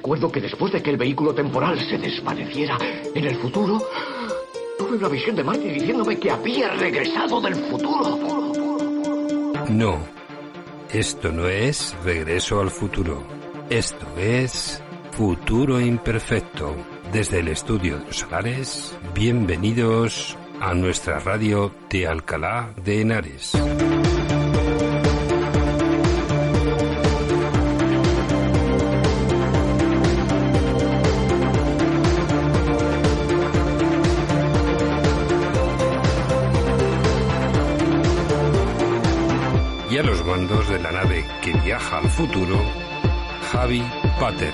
recuerdo que después de que el vehículo temporal se desvaneciera en el futuro, tuve una visión de Marty diciéndome que había regresado del futuro. No, esto no es Regreso al Futuro. Esto es Futuro Imperfecto. Desde el estudio de Los Salares, bienvenidos a nuestra radio de Alcalá de Henares. Y a los mandos de la nave que viaja al futuro, Javi Pater.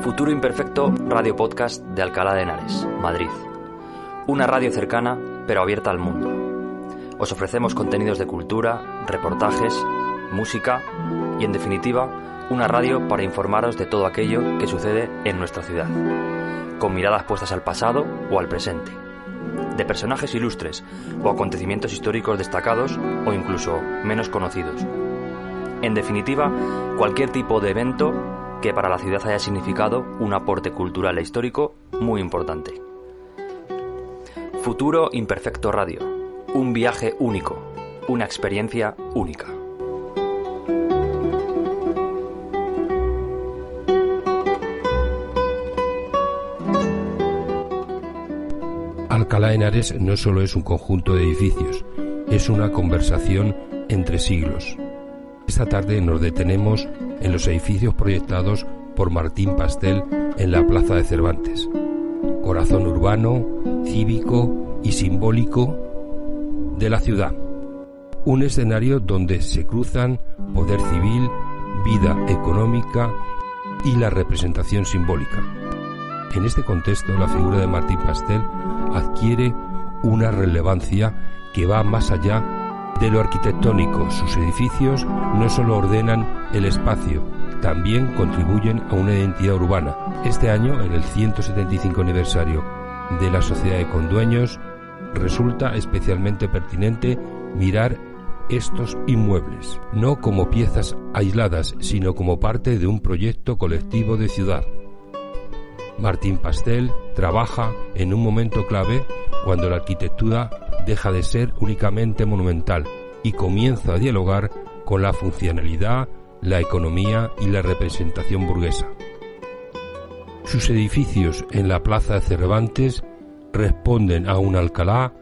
Futuro Imperfecto, radio podcast de Alcalá de Henares, Madrid. Una radio cercana, pero abierta al mundo. Os ofrecemos contenidos de cultura, reportajes, música y, en definitiva, una radio para informaros de todo aquello que sucede en nuestra ciudad, con miradas puestas al pasado o al presente, de personajes ilustres o acontecimientos históricos destacados o incluso menos conocidos. En definitiva, cualquier tipo de evento que para la ciudad haya significado un aporte cultural e histórico muy importante. Futuro Imperfecto Radio. Un viaje único. Una experiencia única. Alcalá de Henares no solo es un conjunto de edificios, es una conversación entre siglos. Esta tarde nos detenemos en los edificios proyectados por Martín Pastel en la Plaza de Cervantes. Corazón urbano, cívico y simbólico de la ciudad. Un escenario donde se cruzan poder civil, vida económica y la representación simbólica. En este contexto, la figura de Martín Pastel adquiere una relevancia que va más allá de lo arquitectónico. Sus edificios no solo ordenan el espacio, también contribuyen a una identidad urbana. Este año, en el 175 aniversario de la Sociedad de Condueños, resulta especialmente pertinente mirar estos inmuebles, no como piezas aisladas, sino como parte de un proyecto colectivo de ciudad. Martín Pastel trabaja en un momento clave cuando la arquitectura deja de ser únicamente monumental y comienza a dialogar con la funcionalidad, la economía y la representación burguesa. Sus edificios en la Plaza de Cervantes responden a un Alcalá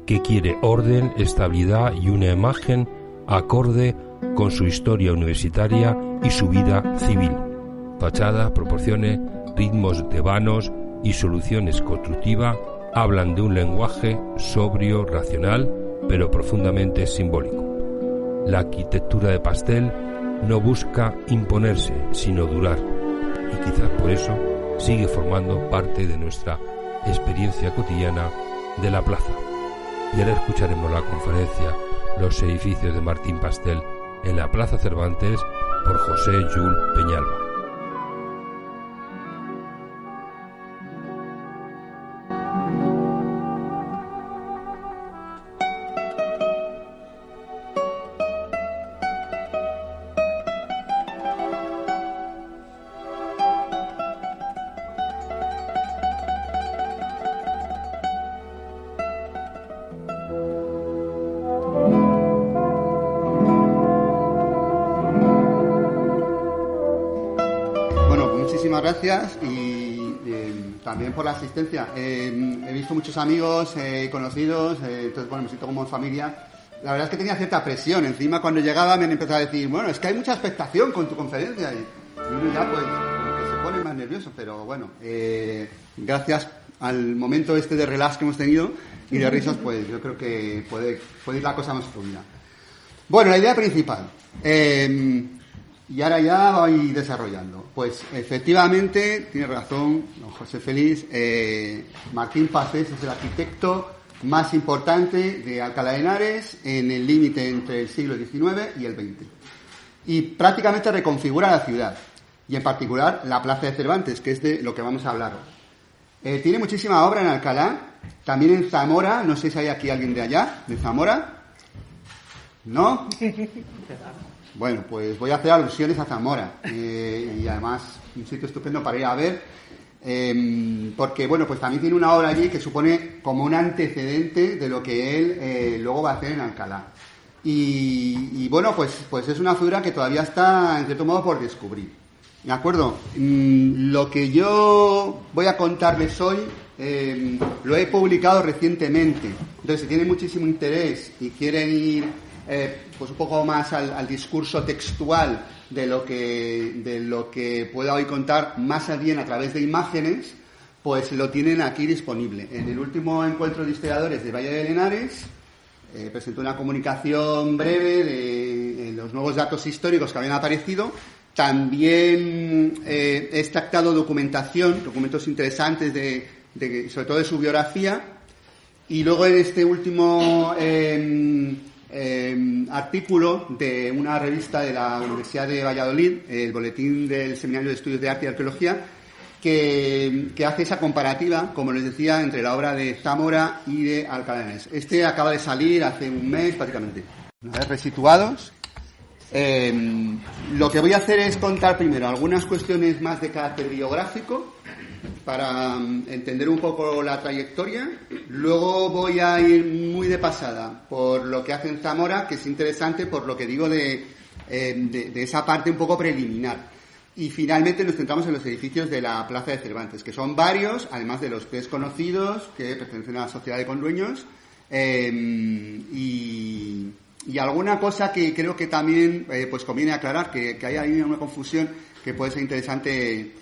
que quiere orden, estabilidad y una imagen acorde con su historia universitaria y su vida civil. Fachadas, proporciones, ritmos de vanos y soluciones constructivas hablan de un lenguaje sobrio, racional, pero profundamente simbólico. La arquitectura de Pastel no busca imponerse, sino durar, y quizás por eso sigue formando parte de nuestra experiencia cotidiana de la plaza. Y ahora escucharemos la conferencia Los edificios de Martín Pastel en la Plaza Cervantes por José Jules Peñalba. Gracias y también por la asistencia. He visto muchos amigos, conocidos, entonces bueno, me siento como en familia. La verdad es que tenía cierta presión. Encima cuando llegaba me han empezado a decir, bueno, es que hay mucha expectación con tu conferencia y uno ya pues como que se pone más nervioso, pero bueno, gracias al momento este de relax que hemos tenido y de risas, pues yo creo que puede ir la cosa más fluida. Bueno, la idea principal. Y ahora ya voy desarrollando. Pues efectivamente, tiene razón don José Félix, Martín Pastel es el arquitecto más importante de Alcalá de Henares en el límite entre el siglo XIX y el XX. Y prácticamente reconfigura la ciudad, y en particular la Plaza de Cervantes, que es de lo que vamos a hablar hoy. Tiene muchísima obra en Alcalá, también en Zamora, no sé si hay aquí alguien de allá, de Zamora. ¿No? Bueno, pues voy a hacer alusiones a Zamora, y además un sitio estupendo para ir a ver, porque, bueno, pues también tiene una obra allí que supone como un antecedente de lo que él luego va a hacer en Alcalá. Y bueno, pues es una figura que todavía está, en cierto modo, por descubrir. ¿De acuerdo? Lo que yo voy a contarles hoy lo he publicado recientemente. Entonces, si tienen muchísimo interés y quieren ir pues un poco más al discurso textual de lo que pueda hoy contar, más bien a través de imágenes, pues lo tienen aquí disponible. En el último encuentro de historiadores de Valle de Henares presentó una comunicación breve de los nuevos datos históricos que habían aparecido. También he extractado documentos interesantes sobre todo de su biografía, y luego en este último artículo de una revista de la Universidad de Valladolid, el Boletín del Seminario de Estudios de Arte y Arqueología, que hace esa comparativa, como les decía, entre la obra de Zamora y de Alcalá de Henares. Este acaba de salir hace un mes prácticamente. Una vez resituados, lo que voy a hacer es contar primero algunas cuestiones más de carácter biográfico para entender un poco la trayectoria. Luego voy a ir muy de pasada por lo que hace en Zamora, que es interesante por lo que digo de esa parte un poco preliminar. Y finalmente nos centramos en los edificios de la Plaza de Cervantes, que son varios, además de los tres conocidos que pertenecen a la Sociedad de Condueños, y alguna cosa que creo que también pues conviene aclarar, que hay ahí una confusión que puede ser interesante,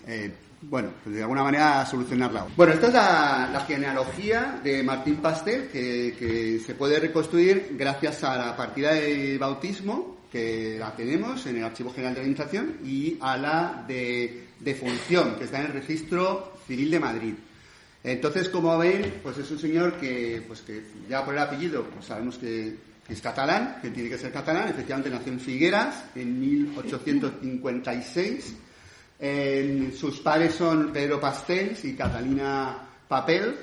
pues de alguna manera solucionarla. Bueno, esta es la genealogía de Martín Pastel, que se puede reconstruir gracias a la partida de bautismo, que la tenemos en el Archivo General de la Administración, y a la de defunción, que está en el Registro Civil de Madrid. Entonces, como ven, pues es un señor que ya por el apellido pues sabemos que es catalán, que tiene que ser catalán. Efectivamente nació en Figueras en 1856. Sus padres son Pedro Pastels y Catalina Papel.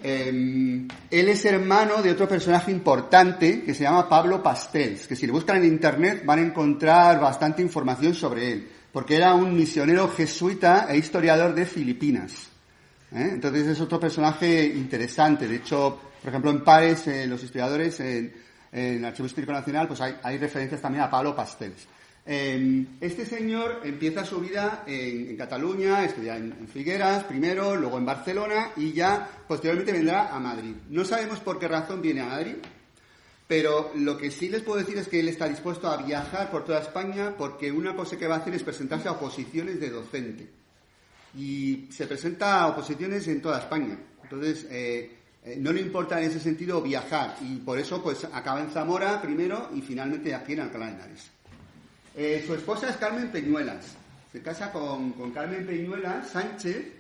Él es hermano de otro personaje importante que se llama Pablo Pastels, que si le buscan en internet van a encontrar bastante información sobre él, porque era un misionero jesuita e historiador de Filipinas. Entonces es otro personaje interesante. De hecho, por ejemplo, en Pares, los historiadores, en el Archivo Histórico Nacional, pues hay referencias también a Pablo Pastels. Este señor empieza su vida en Cataluña, estudia en Figueras primero, luego en Barcelona, y ya posteriormente vendrá a Madrid. No sabemos por qué razón viene a Madrid, pero lo que sí les puedo decir es que él está dispuesto a viajar por toda España, porque una cosa que va a hacer es presentarse a oposiciones de docente. Y se presenta a oposiciones en toda España. Entonces, no le importa en ese sentido viajar, y por eso pues acaba en Zamora primero y finalmente aquí en Alcalá de Henares. Su esposa es Carmen Peñuelas. Se casa con Carmen Peñuelas Sánchez.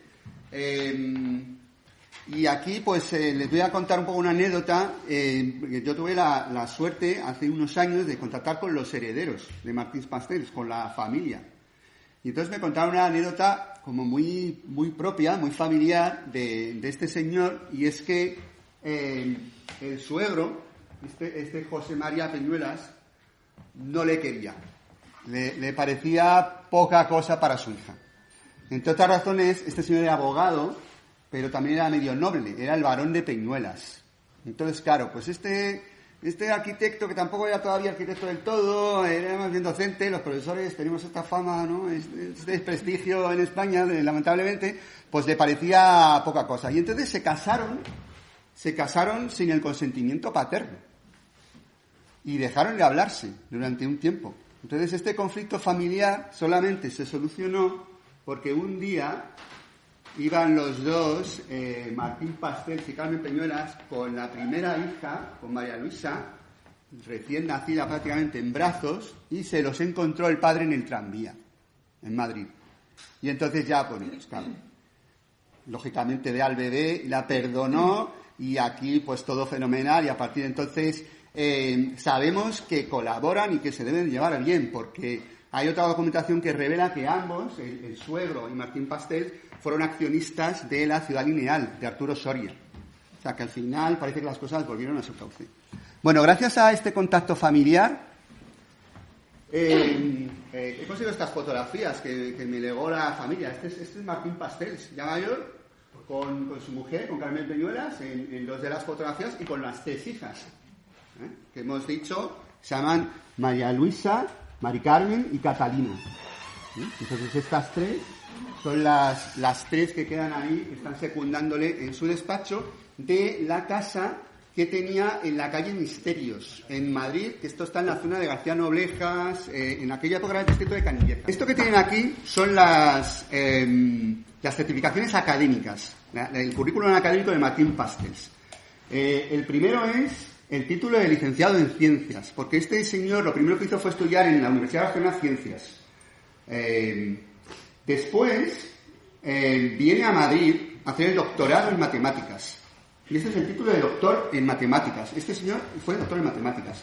Y aquí pues les voy a contar un poco una anécdota. Yo tuve la suerte hace unos años de contactar con los herederos de Martín Pastels, con la familia. Y entonces me contaron una anécdota como muy, muy propia, muy familiar de este señor, y es que el suegro, este José María Peñuelas, no le quería. Le parecía poca cosa para su hija. Entre otras razones, este señor era abogado, pero también era medio noble, era el barón de Peñuelas. Entonces, claro, pues este arquitecto, que tampoco era todavía arquitecto del todo, era más bien docente. Los profesores tenemos esta fama, ¿no? Este desprestigio en España, lamentablemente, pues le parecía poca cosa. Y entonces se casaron sin el consentimiento paterno. Y dejaron de hablarse durante un tiempo. Entonces este conflicto familiar solamente se solucionó porque un día iban los dos, Martín Pastels y Carmen Peñuelas, con la primera hija, con María Luisa, recién nacida prácticamente en brazos, y se los encontró el padre en el tranvía, en Madrid. Y entonces ya, pues claro, lógicamente ve al bebé, la perdonó, y aquí pues todo fenomenal, y a partir de entonces sabemos que colaboran y que se deben llevar bien, porque hay otra documentación que revela que ambos, el suegro y Martín Pastel, fueron accionistas de la Ciudad Lineal, de Arturo Soria. O sea que al final parece que las cosas volvieron a su cauce. Bueno, gracias a este contacto familiar, he conseguido estas fotografías que me legó la familia. Este es Martín Pastel, ya mayor, con su mujer, con Carmen Peñuelas, en dos de las fotografías, y con las 3 hijas, que hemos dicho, se llaman María Luisa, Mari Carmen y Catalina. Entonces estas 3 son las 3 que quedan ahí, que están secundándole en su despacho de la casa que tenía en la calle Misterios, en Madrid, que esto está en la zona de García Noblejas, en aquella época era el distrito de Canillejas. Esto que tienen aquí son las certificaciones académicas, el currículum académico de Martín Pastel. El primero es el título de licenciado en Ciencias, porque este señor lo primero que hizo fue estudiar en la Universidad de Barcelona Ciencias. Después viene a Madrid a hacer el doctorado en Matemáticas. Y este es el título de doctor en Matemáticas. Este señor fue doctor en Matemáticas.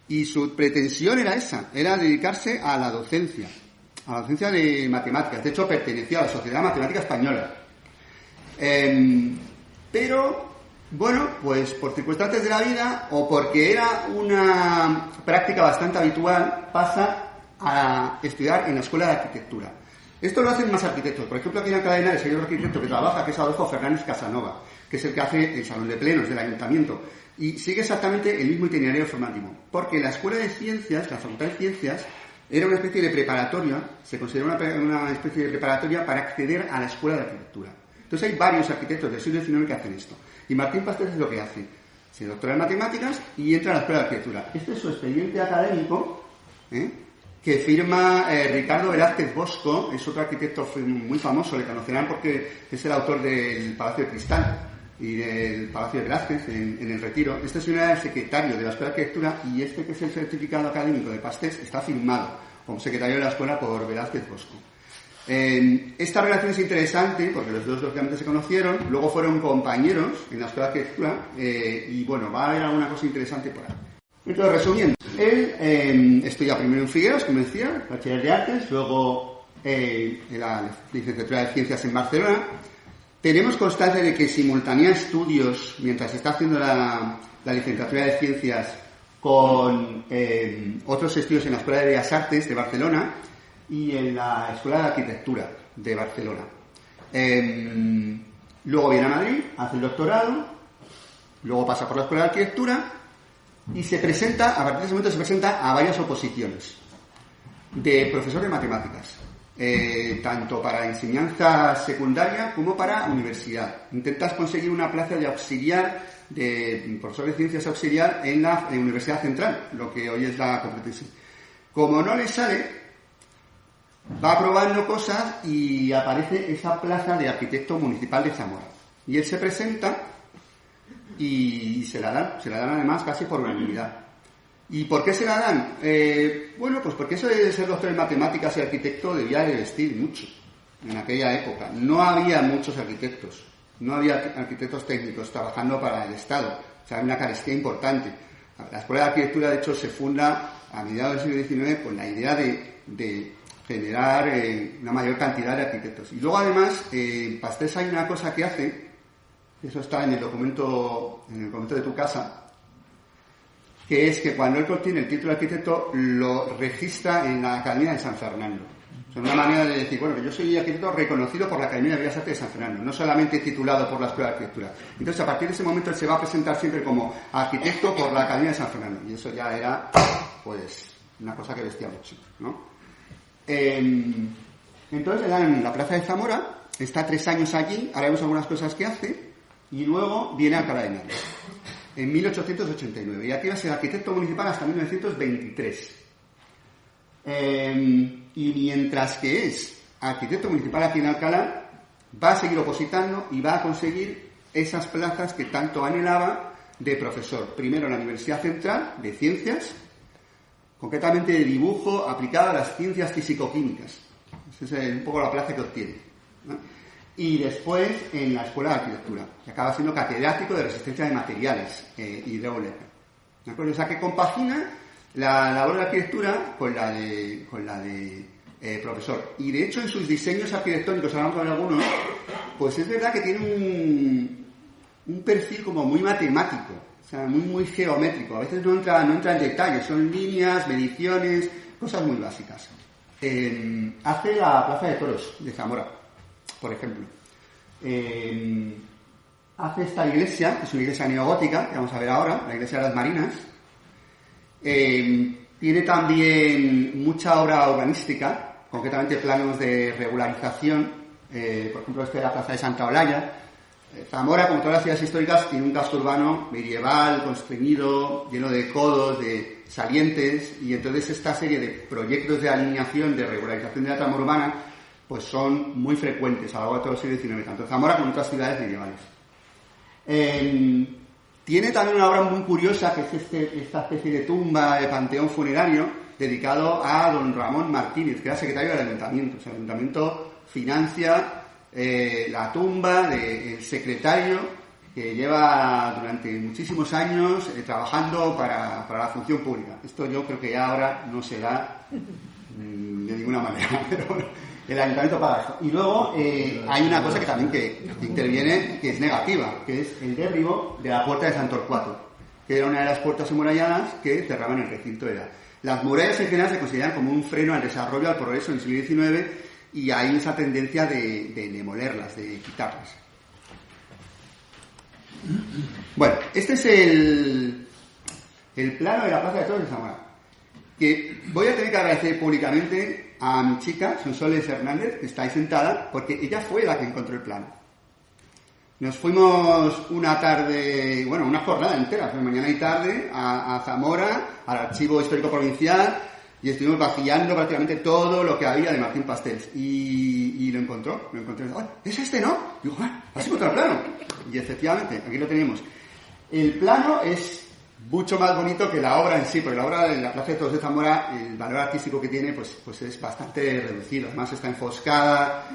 Y su pretensión era esa, era dedicarse a la docencia de matemáticas. De hecho, pertenecía a la Sociedad Matemática Española. Pero, bueno, pues por circunstancias de la vida, o porque era una práctica bastante habitual, pasa a estudiar en la Escuela de Arquitectura. Esto lo hacen más arquitectos. Por ejemplo, aquí en Alcalá de Henares hay otro arquitecto que trabaja, que es Adolfo Fernández Casanova, que es el que hace el Salón de Plenos del Ayuntamiento. Y sigue exactamente el mismo itinerario formativo. Porque la Escuela de Ciencias, la Facultad de Ciencias, era una especie de preparatoria, se considera una especie de preparatoria para acceder a la Escuela de Arquitectura. Entonces hay varios arquitectos del siglo XIX que hacen esto. Y Martín Pastel es lo que hace. Se doctora en Matemáticas y entra a la Escuela de Arquitectura. Este es su expediente académico, que firma Ricardo Velázquez Bosco, es otro arquitecto muy famoso, le conocerán porque es el autor del Palacio de Cristal y del Palacio de Velázquez en el Retiro. Este señor era el secretario de la Escuela de Arquitectura, y este, que es el certificado académico de Pastel, está firmado como secretario de la escuela por Velázquez Bosco. Esta relación es interesante porque los dos lógicamente se conocieron, luego fueron compañeros en la Escuela de Arquitectura, y bueno, va a haber alguna cosa interesante por ahí. Entonces, resumiendo, él estudia primero en Figueras, como decía, bachiller de artes, luego la licenciatura de Ciencias en Barcelona. Tenemos constancia de que simultanea estudios mientras está haciendo la licenciatura de Ciencias con otros estudios en la Escuela de Bellas Artes de Barcelona y en la Escuela de Arquitectura de Barcelona. Luego viene a Madrid, hace el doctorado, luego pasa por la Escuela de Arquitectura y se presenta, a partir de ese momento se presenta a varias oposiciones de profesor de matemáticas, tanto para enseñanza secundaria como para universidad. Intentas conseguir una plaza de auxiliar, de profesor de ciencias auxiliar en la Universidad Central, lo que hoy es la Complutense. Como no le sale, va probando cosas y aparece esa plaza de arquitecto municipal de Zamora. Y él se presenta y se la dan además casi por unanimidad. ¿Y por qué se la dan? Bueno, pues porque eso de ser doctor en matemáticas y arquitecto debía de vestir mucho en aquella época. No había muchos arquitectos, no había arquitectos técnicos trabajando para el Estado. O sea, había una carestía importante. La Escuela de Arquitectura, de hecho, se funda a mediados del siglo XIX con la idea de generar una mayor cantidad de arquitectos. Y luego, además, en Pastel hay una cosa que hace, eso está en el documento de tu casa, que es que cuando él obtiene el título de arquitecto lo registra en la Academia de San Fernando. Es una manera de decir, bueno, que yo soy arquitecto reconocido por la Academia de Bellas Artes de San Fernando, no solamente titulado por la Escuela de Arquitectura. Entonces, a partir de ese momento, él se va a presentar siempre como arquitecto por la Academia de San Fernando. Y eso ya era, pues, una cosa que vestía mucho, ¿no? Entonces, le dan la plaza de Zamora, está 3 años allí, ahora vemos algunas cosas que hace, y luego viene a Alcalá de Henares en 1889, y aquí va a ser arquitecto municipal hasta 1923. Y mientras que es arquitecto municipal aquí en Alcalá, va a seguir opositando y va a conseguir esas plazas que tanto anhelaba de profesor. Primero en la Universidad Central de Ciencias, concretamente de dibujo aplicado a las ciencias físico-químicas. Esa es un poco la plaza que obtiene, ¿no? Y después en la Escuela de Arquitectura, que acaba siendo catedrático de resistencia de materiales hidráulica. ¿De acuerdo? O sea, que compagina la labor de arquitectura con la de profesor. Y de hecho en sus diseños arquitectónicos, ahora vamos a ver algunos, pues es verdad que tiene un perfil como muy matemático, o sea, muy geométrico. A veces no entra en detalles, son líneas, mediciones, cosas muy básicas. Hace la Plaza de Toros de Zamora, por ejemplo. Hace esta iglesia, que es una iglesia neogótica, que vamos a ver ahora, la iglesia de las Marinas. Tiene también mucha obra urbanística, concretamente planos de regularización, por ejemplo este de la Plaza de Santa Olalla. Zamora, como todas las ciudades históricas, tiene un casco urbano medieval, constreñido, lleno de codos, de salientes, y entonces esta serie de proyectos de alineación, de regularización de la trama urbana, pues son muy frecuentes a lo largo de todo el siglo XIX, tanto en Zamora como en otras ciudades medievales. Tiene también una obra muy curiosa, que es esta especie de tumba, de panteón funerario, dedicado a don Ramón Martínez, que era secretario del Ayuntamiento. O sea, el Ayuntamiento financia la tumba del secretario que lleva durante muchísimos años trabajando para la función pública. Esto yo creo que ya ahora no se da de ninguna manera, pero bueno, el Ayuntamiento paga esto. Y luego hay una cosa que también que interviene, que es negativa, que es el derribo de la puerta de San Torcuato, que era una de las puertas amuralladas que cerraban el recinto de edad. Las murallas en general se consideran como un freno al desarrollo, al progreso en el siglo XIX, y hay esa tendencia de demolerlas, de quitarlas. Bueno, este es el plano de la Plaza de Toros de Zamora, que voy a tener que agradecer públicamente a mi chica, Sonsoles Hernández, que está ahí sentada, porque ella fue la que encontró el plano. Nos fuimos una tarde, bueno, una jornada entera, mañana y tarde, a Zamora, al Archivo Histórico Provincial, y estuvimos vaciando prácticamente todo lo que había de Martín Pastels. Y lo encontró. ¡Ay, es este, no! Digo, ¿has encontrado el plano? Y efectivamente, aquí lo tenemos. El plano es mucho más bonito que la obra en sí, porque la obra de la Plaza de Toros de Zamora, el valor artístico que tiene, pues es bastante reducido. Además está enfoscada,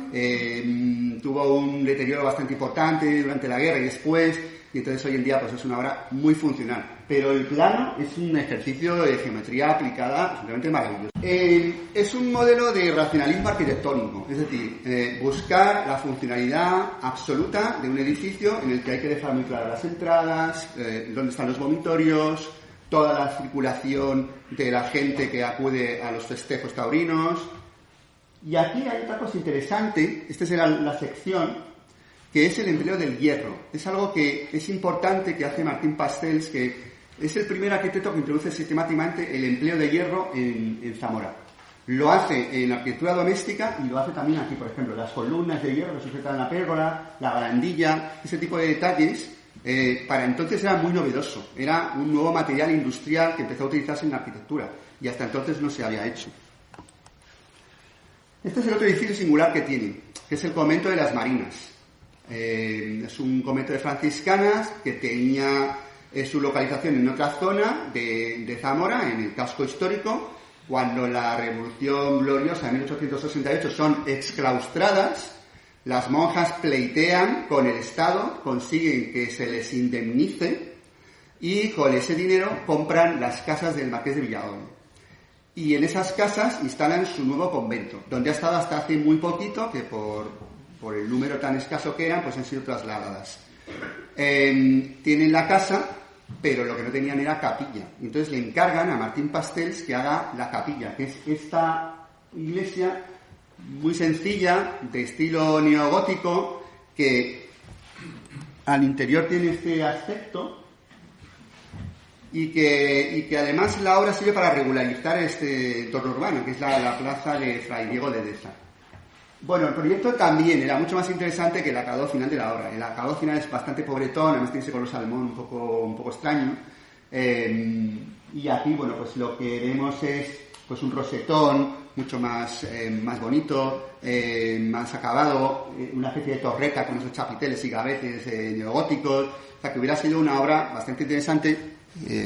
tuvo un deterioro bastante importante durante la guerra y después, y entonces hoy en día pues es una obra muy funcional. Pero el plano es un ejercicio de geometría aplicada simplemente maravilloso. Es un modelo de racionalismo arquitectónico, es decir, buscar la funcionalidad absoluta de un edificio en el que hay que dejar muy claras las entradas, dónde están los vomitorios, toda la circulación de la gente que acude a los festejos taurinos. Y aquí hay otra cosa interesante, esta es la sección, que es el empleo del hierro. Es algo que es importante que hace Martín Pastels, que es el primer arquitecto que introduce sistemáticamente el empleo de hierro en Zamora. Lo hace en arquitectura doméstica y lo hace también aquí, por ejemplo, las columnas de hierro que sujetan la pérgola, la barandilla, ese tipo de detalles. Para entonces era muy novedoso, era un nuevo material industrial que empezó a utilizarse en la arquitectura y hasta entonces no se había hecho. Este es el otro edificio singular que tiene, que es el convento de las Marinas. Es un convento de franciscanas que tenía su localización en otra zona de Zamora, en el casco histórico. Cuando la Revolución Gloriosa de 1868 son exclaustradas, las monjas pleitean con el Estado, consiguen que se les indemnice y con ese dinero compran las casas del Marqués de Villahón. Y en esas casas instalan su nuevo convento, donde ha estado hasta hace muy poquito, que por el número tan escaso que eran, pues han sido trasladadas. Tienen la casa, pero lo que no tenían era capilla. Entonces le encargan a Martín Pastels que haga la capilla, que es esta iglesia muy sencilla, de estilo neogótico, que al interior tiene este aspecto y que además la obra sirve para regularizar este entorno urbano, que es la plaza de Fray Diego de Deza. Bueno, el proyecto también era mucho más interesante que el acabado final de la obra. El acabado final es bastante pobretón, además tiene ese color salmón un poco extraño. Y aquí, bueno, pues lo que vemos es pues un rosetón mucho más bonito, más acabado, una especie de torreta con esos chapiteles y gavetes neogóticos, o sea que hubiera sido una obra bastante interesante,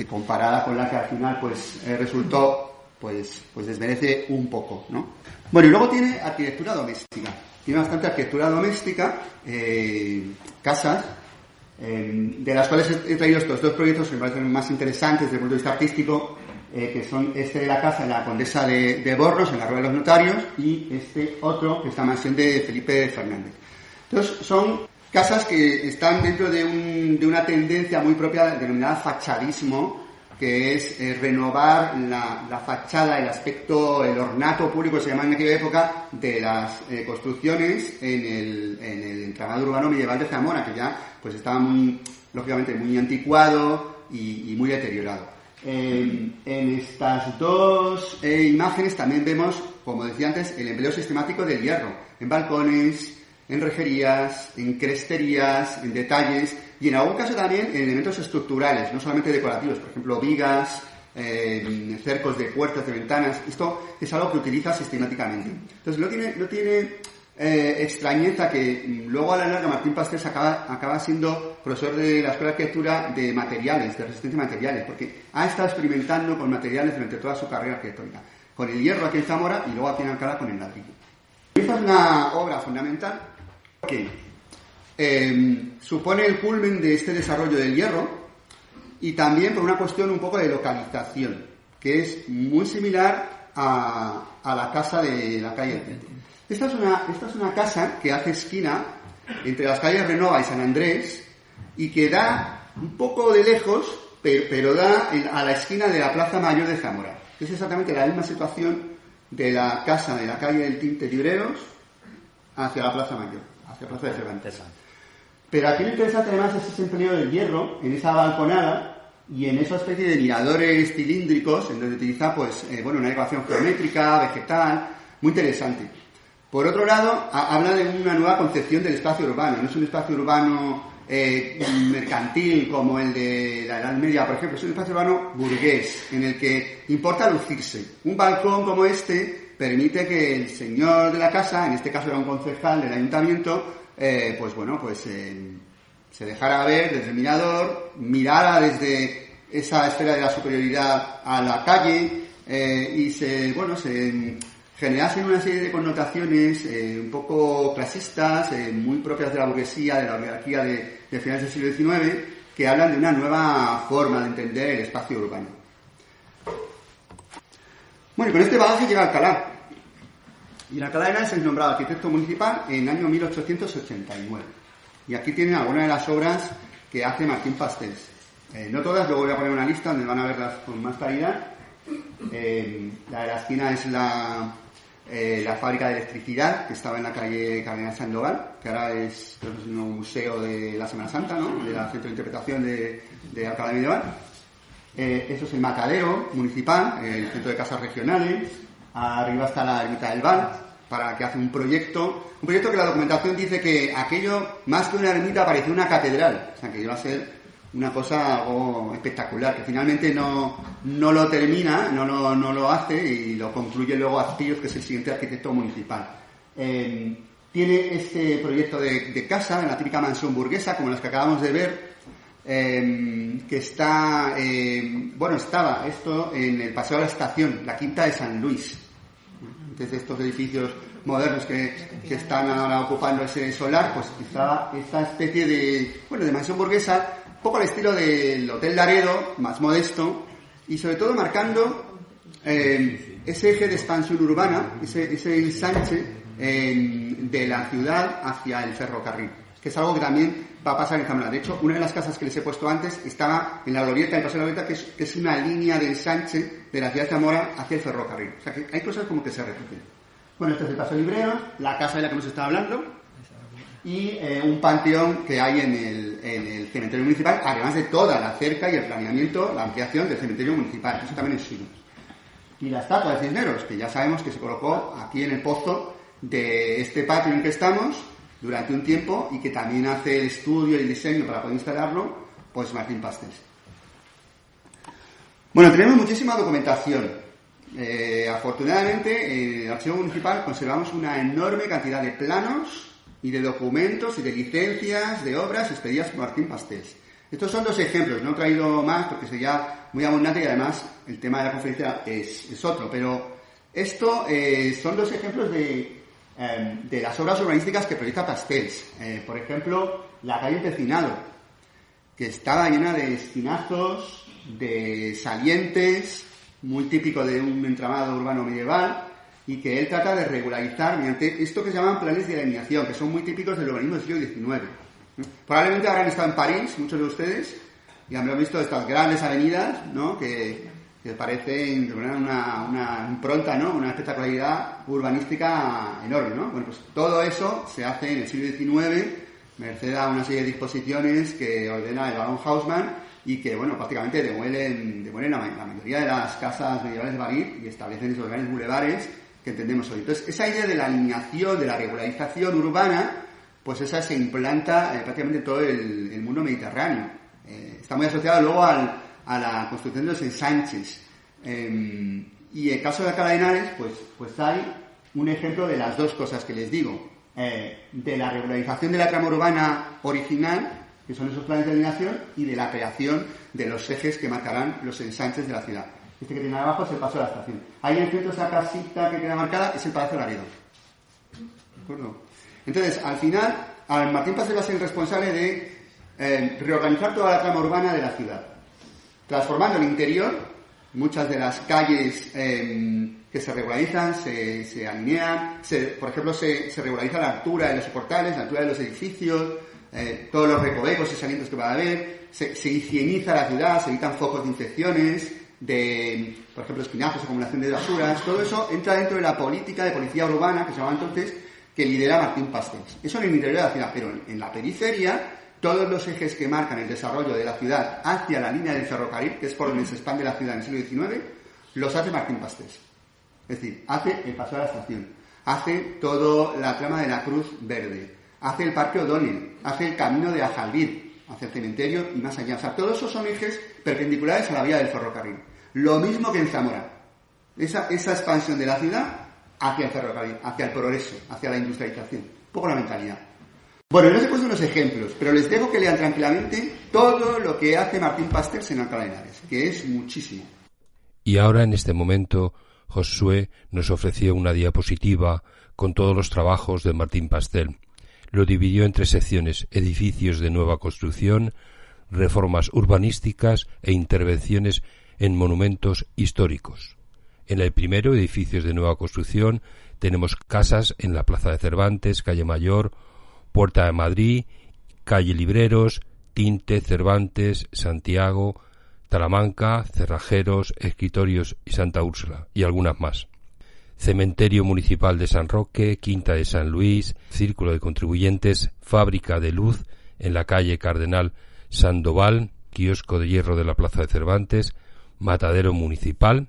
comparada con la que al final pues resultó, pues desmerece un poco, ¿no? Bueno, y luego tiene arquitectura doméstica. Tiene bastante arquitectura doméstica, casas, de las cuales he traído estos dos proyectos que me parecen más interesantes desde el punto de vista artístico, que son este de la casa de la Condesa de Borros, en la Rueda de los Notarios, y este otro, que es la mansión de Felipe Fernández. Entonces, son casas que están dentro de una tendencia muy propia denominada fachadismo, que es renovar la fachada, el aspecto, el ornato público, se llama en aquella época, de las construcciones en el entramado urbano medieval de Zamora, que ya pues estaba lógicamente muy anticuado y muy deteriorado. En estas dos imágenes también vemos, como decía antes, el empleo sistemático del hierro, en balcones, en rejerías, en cresterías, en detalles y en algún caso también en elementos estructurales, no solamente decorativos, por ejemplo vigas, cercos de puertas, de ventanas. Esto es algo que utiliza sistemáticamente. Entonces no tiene extrañeza que luego a la larga Martín Pastés acaba siendo profesor de la Escuela de Arquitectura de materiales, de resistencia a materiales, porque ha estado experimentando con materiales durante toda su carrera arquitectónica, con el hierro aquí en Zamora y luego aquí en Alcalá con el ladrillo. Esta es una obra fundamental que supone el culmen de este desarrollo del hierro y también por una cuestión un poco de localización, que es muy similar a la casa de la calle del Tinte. Esta es una casa que hace esquina entre las calles Renova y San Andrés y que da un poco de lejos, pero da a la esquina de la Plaza Mayor de Zamora. Es exactamente la misma situación de la casa de la calle del Tinte Libreros hacia la Plaza Mayor, hacia la Plaza de Cervantes. Pero aquí lo interesante además es ese empleo del hierro en esa balconada y en esa especie de miradores cilíndricos en donde utiliza una decoración geométrica, vegetal, muy interesante. Por otro lado, habla de una nueva concepción del espacio urbano. No es un espacio urbano mercantil como el de la Edad Media, por ejemplo. Es un espacio urbano burgués, en el que importa lucirse. Un balcón como este permite que el señor de la casa, en este caso era un concejal del ayuntamiento, se dejara ver desde el mirador, mirara desde esa esfera de la superioridad a la calle y se generasen una serie de connotaciones un poco clasistas, muy propias de la burguesía, de la oligarquía de finales del siglo XIX, que hablan de una nueva forma de entender el espacio urbano. Bueno, y con este bagaje llega Alcalá. Y en Alcalá de Henares es nombrado arquitecto municipal en el año 1889. Y aquí tienen algunas de las obras que hace Martín Pastés. No todas, luego voy a poner una lista donde van a verlas con más claridad. La de la esquina es la fábrica de electricidad, que estaba en la calle Cardenal Sandoval, que ahora es un museo de la Semana Santa, ¿no? De la Centro de Interpretación de Alcalá Medieval. Eso es el Matadero Municipal, el Centro de Casas Regionales. Arriba está la ermita del Val, para que hace un proyecto que la documentación dice que aquello, más que una ermita, parecía una catedral. O sea, que iba a ser una cosa algo espectacular, que finalmente no lo termina, no lo hace y lo concluye luego Astillos, que es el siguiente arquitecto municipal. Tiene este proyecto de casa, en la típica mansión burguesa, como las que acabamos de ver, que estaba esto en el Paseo de la Estación, la Quinta de San Luis. Desde estos edificios modernos que están ahora ocupando ese solar, pues estaba esta especie de mansión burguesa, un poco al estilo del Hotel Laredo, más modesto, y sobre todo marcando ese eje de expansión urbana, ese ensanche de la ciudad hacia el ferrocarril, que es algo que también va a pasar en Zamora. De hecho, una de las casas que les he puesto antes estaba en la glorieta, en el Paseo de la Glorieta, que es una línea de ensanche de la ciudad de Zamora hacia el ferrocarril. O sea, que hay cosas como que se repiten. Bueno, este es el Paseo Librero, la casa de la que nos está hablando, y un panteón que hay en el cementerio municipal, además de toda la cerca y el planeamiento, la ampliación del cementerio municipal. Eso también es suyo. Y la estatua de Cisneros, que ya sabemos que se colocó aquí en el pozo de este patio en el que estamos durante un tiempo y que también hace el estudio y el diseño para poder instalarlo, pues Martín Pastés. Bueno, tenemos muchísima documentación. Afortunadamente, en el archivo municipal conservamos una enorme cantidad de planos y de documentos y de licencias de obras expedidas por Martín Pastels. Estos son 2 ejemplos, no he traído más porque sería muy abundante y además el tema de la conferencia es otro, pero esto son 2 ejemplos de las obras urbanísticas que proyecta Pastels. Por ejemplo, la calle Empecinado, que estaba llena de esquinazos, de salientes, muy típico de un entramado urbano medieval, y que él trata de regularizar mediante esto que se llaman planes de alineación, que son muy típicos del urbanismo del siglo XIX. Probablemente habrán estado en París, muchos de ustedes, y habrán visto estas grandes avenidas, ¿no?, que parecen una impronta, ¿no?, una espectacularidad urbanística enorme, ¿no? Bueno, pues todo eso se hace en el siglo XIX, merced a una serie de disposiciones que ordena el barón Haussmann, y que, bueno, prácticamente demuelen la mayoría de las casas medievales de París y establecen esos grandes bulevares que entendemos hoy. Entonces, esa idea de la alineación, de la regularización urbana, pues esa se implanta prácticamente en todo el mundo mediterráneo. Está muy asociada luego a la construcción de los ensanches. Y en el caso de Alcalá de Henares, pues hay un ejemplo de las 2 cosas que les digo. De la regularización de la trama urbana original, que son esos planes de alineación, y de la creación de los ejes que marcarán los ensanches de la ciudad. Este que tiene abajo es el Paso de la Estación. Ahí en el centro, esa casita que queda marcada es el Palacio Laredo. ¿De acuerdo? Entonces, al final, Martín Pastels va a ser el responsable de reorganizar toda la trama urbana de la ciudad, transformando el interior. Muchas de las calles que se regularizan, se alinean, por ejemplo, se regulariza la altura de los soportales, la altura de los edificios, todos los recovecos y salientes que va a haber, se higieniza la ciudad, se evitan focos de infecciones, por ejemplo, espinazos, acumulación de basuras. Todo eso entra dentro de la política de policía urbana, que se llama entonces, que lidera Martín Pastels. Eso en el interior de la ciudad, pero en la periferia, todos los ejes que marcan el desarrollo de la ciudad hacia la línea del ferrocarril, que es por donde se expande la ciudad en el siglo XIX, los hace Martín Pastels. Es decir, hace el Paso de la Estación, hace toda la trama de la Cruz Verde, hace el Parque O'Donnell, hace el camino de Ajalbir, hacia el cementerio y más allá. O sea, todos esos son ejes perpendiculares a la vía del ferrocarril. Lo mismo que en Zamora. Esa expansión de la ciudad hacia el ferrocarril, hacia el progreso, hacia la industrialización. Un poco la mentalidad. Bueno, yo les he puesto unos ejemplos, pero les dejo que lean tranquilamente todo lo que hace Martín Pastels en Alcalá de Henares, que es muchísimo. Y ahora, en este momento, Josué nos ofreció una diapositiva con todos los trabajos de Martín Pastels. Lo dividió en 3 secciones: edificios de nueva construcción, reformas urbanísticas e intervenciones en monumentos históricos. En el primero, edificios de nueva construcción, tenemos casas en la Plaza de Cervantes, Calle Mayor, Puerta de Madrid, Calle Libreros, Tinte, Cervantes, Santiago, Talamanca, Cerrajeros, Escritorios y Santa Úrsula, y algunas más. Cementerio Municipal de San Roque, Quinta de San Luis, Círculo de Contribuyentes, Fábrica de Luz en la calle Cardenal Sandoval, Kiosco de Hierro de la Plaza de Cervantes, Matadero Municipal,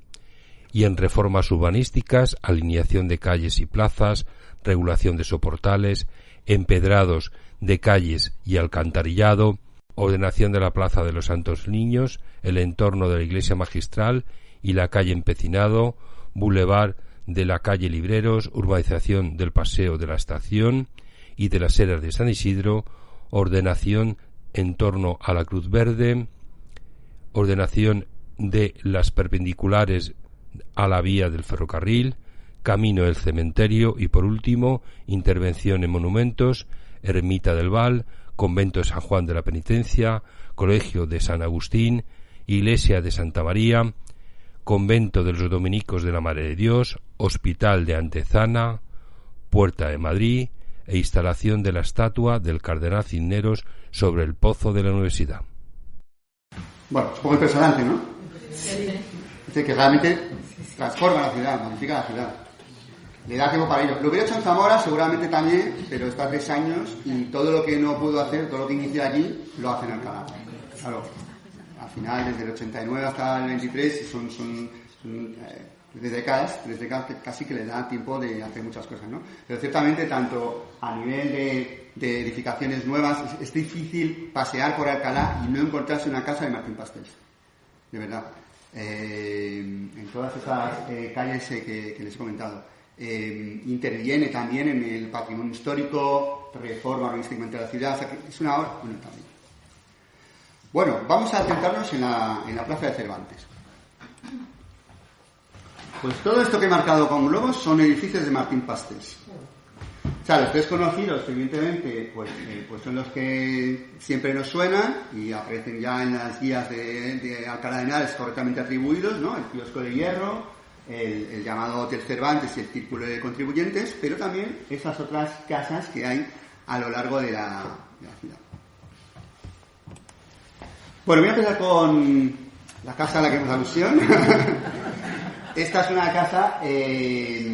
y en reformas urbanísticas, alineación de calles y plazas, regulación de soportales, empedrados de calles y alcantarillado, ordenación de la Plaza de los Santos Niños, el entorno de la Iglesia Magistral y la calle Empecinado, Boulevard de la calle Libreros, urbanización del Paseo de la Estación y de las Eras de San Isidro, ordenación en torno a la Cruz Verde, ordenación de las perpendiculares a la vía del ferrocarril, camino del cementerio y, por último, intervención en monumentos, Ermita del Val, Convento de San Juan de la Penitencia, Colegio de San Agustín, Iglesia de Santa María, Convento de los Dominicos de la Madre de Dios, Hospital de Antezana, Puerta de Madrid e instalación de la estatua del Cardenal Cisneros sobre el pozo de la universidad. Bueno, es un poco impresionante, ¿no? Sí. Es decir, que realmente transforma la ciudad, modifica la ciudad. Le da tiempo para ello. Lo hubiera hecho en Zamora seguramente también, pero está 3 años y todo lo que no pudo hacer, todo lo que inició allí, lo hace en Alcalá. Claro, al final, desde el 89 hasta el 23, son 3 décadas que casi que le da tiempo de hacer muchas cosas, ¿no? Pero ciertamente, tanto a nivel de edificaciones nuevas, es difícil pasear por Alcalá y no encontrarse una casa de Martín Pastels. De verdad. en todas esas calles que les he comentado. Interviene también en el patrimonio histórico, reforma urbanísticamente de la ciudad, o sea que es una obra bueno, también. Bueno, vamos a centrarnos en la Plaza de Cervantes. Pues todo esto que he marcado con globos son edificios de Martín Pastés. O sea, los tres conocidos, evidentemente, pues son los que siempre nos suenan y aparecen ya en las guías de Alcalá de Henares correctamente atribuidos, ¿no? El Kiosco de Hierro, el llamado Hotel Cervantes y el Círculo de Contribuyentes, pero también esas otras casas que hay a lo largo de la ciudad. Bueno, voy a empezar con la casa a la que hemos alusión. Esta es una casa que...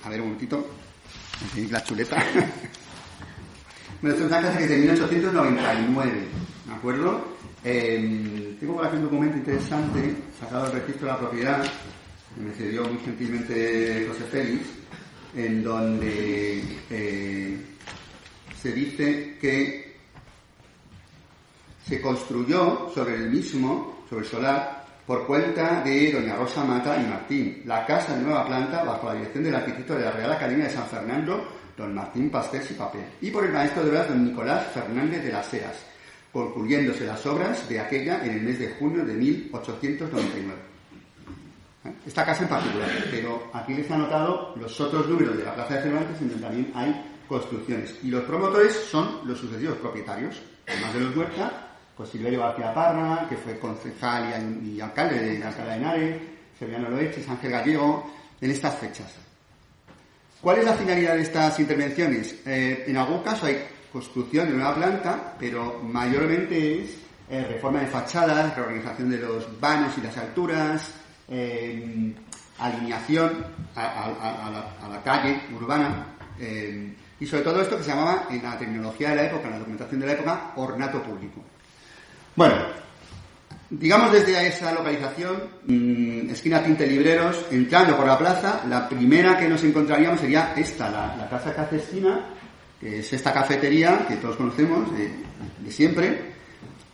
A ver, un momentito. La chuleta. Bueno, esta es una casa que es de 1899, ¿de acuerdo? Tengo por aquí un documento interesante sacado del registro de la propiedad que me cedió muy gentilmente José Félix, en donde se dice que se construyó sobre el mismo, sobre el solar, por cuenta de doña Rosa Mata y Martín, la casa de nueva planta bajo la dirección del arquitecto de la Real Academia de San Fernando, don Martín Pastés y Papel, y por el maestro de obras don Nicolás Fernández de las Heras, concluyéndose las obras de aquella en el mes de junio de 1899. Esta casa en particular, pero aquí les he anotado los otros números de la Plaza de Cervantes, en donde también hay construcciones, y los promotores son los sucesivos propietarios, además de los Huerta, pues Silverio García Parra, que fue concejal y alcalde de Alcalá de Henares, Severiano Loeches, Ángel Gallego, en estas fechas. ¿Cuál es la finalidad de estas intervenciones? En algún caso hay construcción de nueva planta, pero mayormente es reforma de fachadas, reorganización de los vanos y las alturas, alineación a la calle urbana, y sobre todo esto que se llamaba, en la terminología de la época, en la documentación de la época, ornato público. Bueno, digamos desde esa localización, esquina Tinte Libreros, entrando por la plaza, la primera que nos encontraríamos sería esta, la Casa Cafestina, que es esta cafetería que todos conocemos de siempre,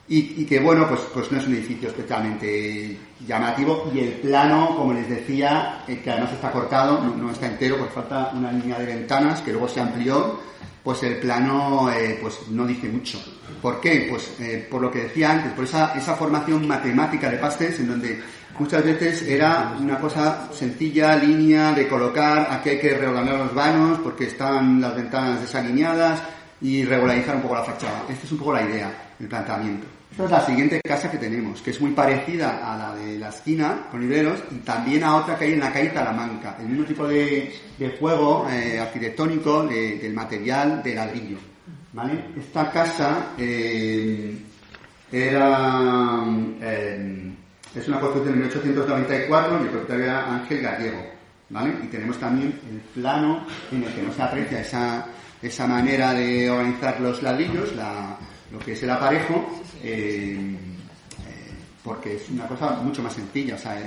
y que, bueno, pues no es un edificio especialmente llamativo, y el plano, como les decía, que además está cortado, no está entero, porque falta una línea de ventanas que luego se amplió, pues el plano pues no dice mucho. ¿Por qué? Pues por lo que decía antes, por esa formación matemática de Pastés, en donde muchas veces era una cosa sencilla, línea de colocar, aquí hay que reordenar los vanos porque están las ventanas desalineadas y regularizar un poco la fachada. Esta es un poco la idea, el planteamiento. Esta es la siguiente casa que tenemos, que es muy parecida a la de la esquina, con Libreros, y también a otra que hay en la calle Talamanca, el mismo tipo de juego arquitectónico del material de ladrillo, ¿vale? Esta casa es una construcción de 1894 y el propietario era Ángel Gallego, ¿vale? Y tenemos también el plano en el que no se aprecia esa manera de organizar los ladrillos, lo que es el aparejo, porque es una cosa mucho más sencilla, o sea,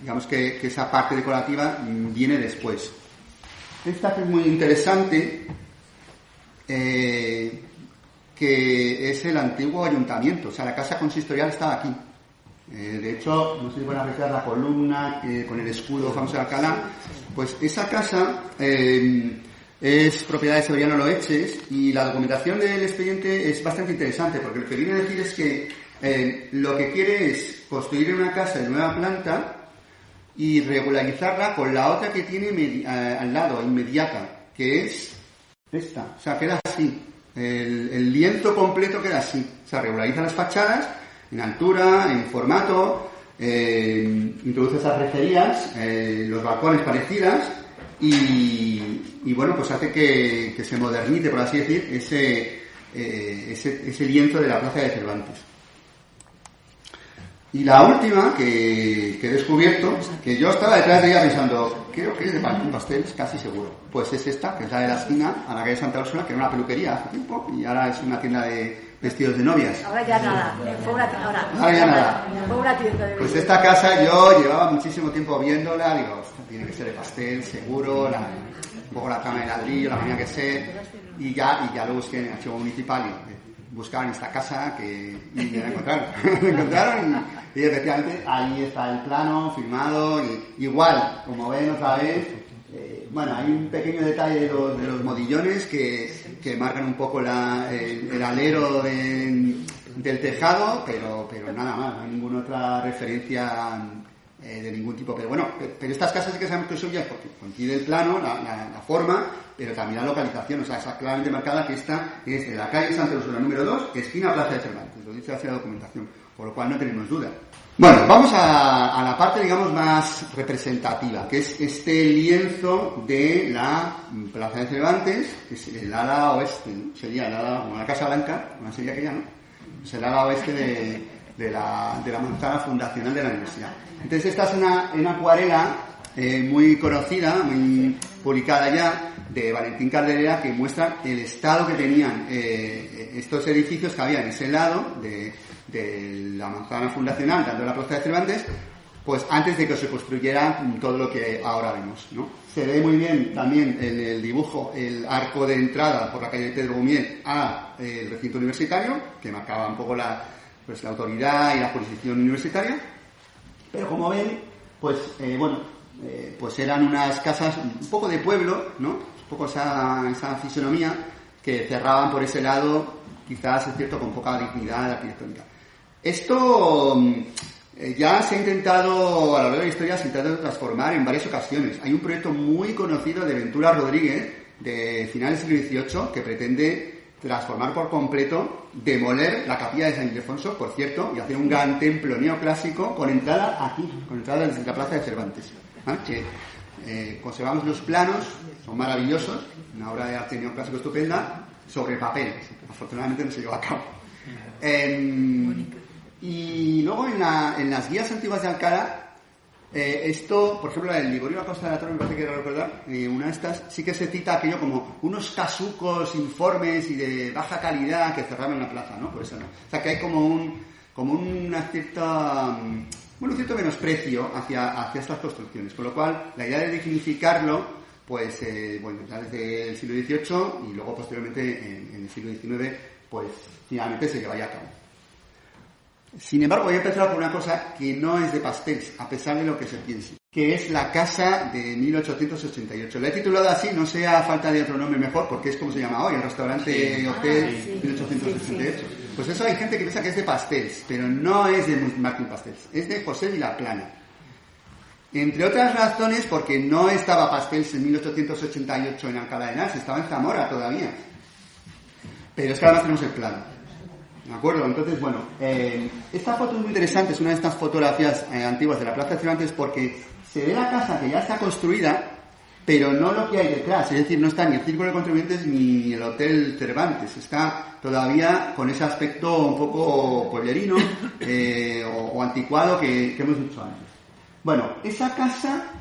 digamos que esa parte decorativa viene después. Esta que es muy interesante, que es el antiguo ayuntamiento, o sea, la casa consistorial estaba aquí. De hecho, no sé si van a apreciar la columna con el escudo famoso de Alcalá, pues esa casa es propiedad de Severiano Loeches, y la documentación del expediente es bastante interesante, porque lo que viene a decir es que lo que quiere es construir una casa de nueva planta y regularizarla con la otra que tiene al lado, inmediata, que es esta. O sea, queda así. El lienzo completo queda así. O sea, regulariza las fachadas en altura, en formato, introduce esas rejerías, los balcones parecidas, y bueno, pues hace que se modernice, por así decir, ese lienzo de la Plaza de Cervantes. Y la última que he descubierto, que yo estaba detrás de ella pensando, creo que es de Martín Pastés, casi seguro. Pues es esta, que es la de la esquina, a la calle Santa Úrsula, que era una peluquería hace tiempo, y ahora es una tienda de vestidos de novias. Ahora ya nada, fue una tienda. Ahora ya nada. Fue una tienda de pues esta casa yo llevaba muchísimo tiempo viéndola, digo, tiene que ser de pastel, seguro, un poco la cama de ladrillo, la tenía que ser, y ya lo busqué en el archivo municipal y buscaban esta casa y la encontraron. La encontraron y efectivamente ahí está el plano firmado. Y igual, como ven otra vez, bueno, hay un pequeño detalle de los modillones que marcan un poco el alero del tejado, pero nada más, no hay ninguna otra referencia de ningún tipo. Pero bueno, pero estas casas sí que sabemos que son suyas porque coincide el plano, la forma, pero también la localización. O sea, está claramente marcada que esta es en la calle Santa Úrsula número 2, esquina Plaza de Cervantes. Lo dice hacia la documentación, por lo cual no tenemos duda. Bueno, vamos a la parte, digamos, más representativa, que es este lienzo de la Plaza de Cervantes, que es el ala oeste, ¿no? Sería el ala, como la Casa Blanca, no sería aquella, ¿no? Es el ala oeste de la manzana fundacional de la universidad. Entonces esta es una acuarela muy conocida, muy publicada ya, de Valentín Calderera, que muestra el estado que tenían estos edificios que había en ese lado de la manzana fundacional, dando la Plaza de Cervantes, pues antes de que se construyera todo lo que ahora vemos, ¿no? Se ve muy bien también en el dibujo el arco de entrada por la calle Pedro Gumiel al recinto universitario, que marcaba un poco la autoridad y la jurisdicción universitaria. Pero como ven, pues pues eran unas casas un poco de pueblo, ¿no? Un poco esa fisonomía que cerraban por ese lado, quizás es cierto con poca dignidad arquitectónica. Esto ya se ha intentado, a lo largo de la historia, se ha intentado transformar en varias ocasiones. Hay un proyecto muy conocido de Ventura Rodríguez, de finales del siglo XVIII, que pretende transformar por completo, demoler la capilla de San Ildefonso, por cierto, y hacer un gran templo neoclásico con entrada aquí, con entrada desde la Plaza de Cervantes. Que conservamos los planos, son maravillosos, una obra de arte neoclásico estupenda, sobre papel. Afortunadamente no se llevó a cabo. Y luego en las guías antiguas de Alcalá, esto, por ejemplo, el Liborio de la Costa de la Torre, me parece que era recordar, una de estas sí que se cita aquello como unos casucos informes y de baja calidad que cerraban la plaza, ¿no? Por eso no. O sea que hay como una cierta, un cierto menosprecio hacia estas construcciones, con lo cual la idea de dignificarlo, pues ya desde el siglo XVIII y luego posteriormente en el siglo XIX, pues finalmente se llevaría a cabo. Sin embargo, voy a empezar por una cosa que no es de Pastels, a pesar de lo que se piense, que es la casa de 1888. La he titulado así, no sé a falta de otro nombre mejor, porque es como se llama hoy, el restaurante Hotel 1888. Pues eso hay gente que piensa que es de Pastels, pero no es de Martín Pastels, es de José Vilaplana. Entre otras razones, porque no estaba Pastels en 1888 en Alcalá de Henares, estaba en Zamora todavía. Pero es que además tenemos el plano. ¿De acuerdo? Entonces, bueno, esta foto es muy interesante, es una de estas fotografías antiguas de la Plaza de Cervantes porque se ve la casa que ya está construida, pero no lo que hay detrás, es decir, no está ni el Círculo de Contribuyentes ni el Hotel Cervantes, está todavía con ese aspecto un poco pueblerino o anticuado que hemos dicho antes. Bueno, esa casa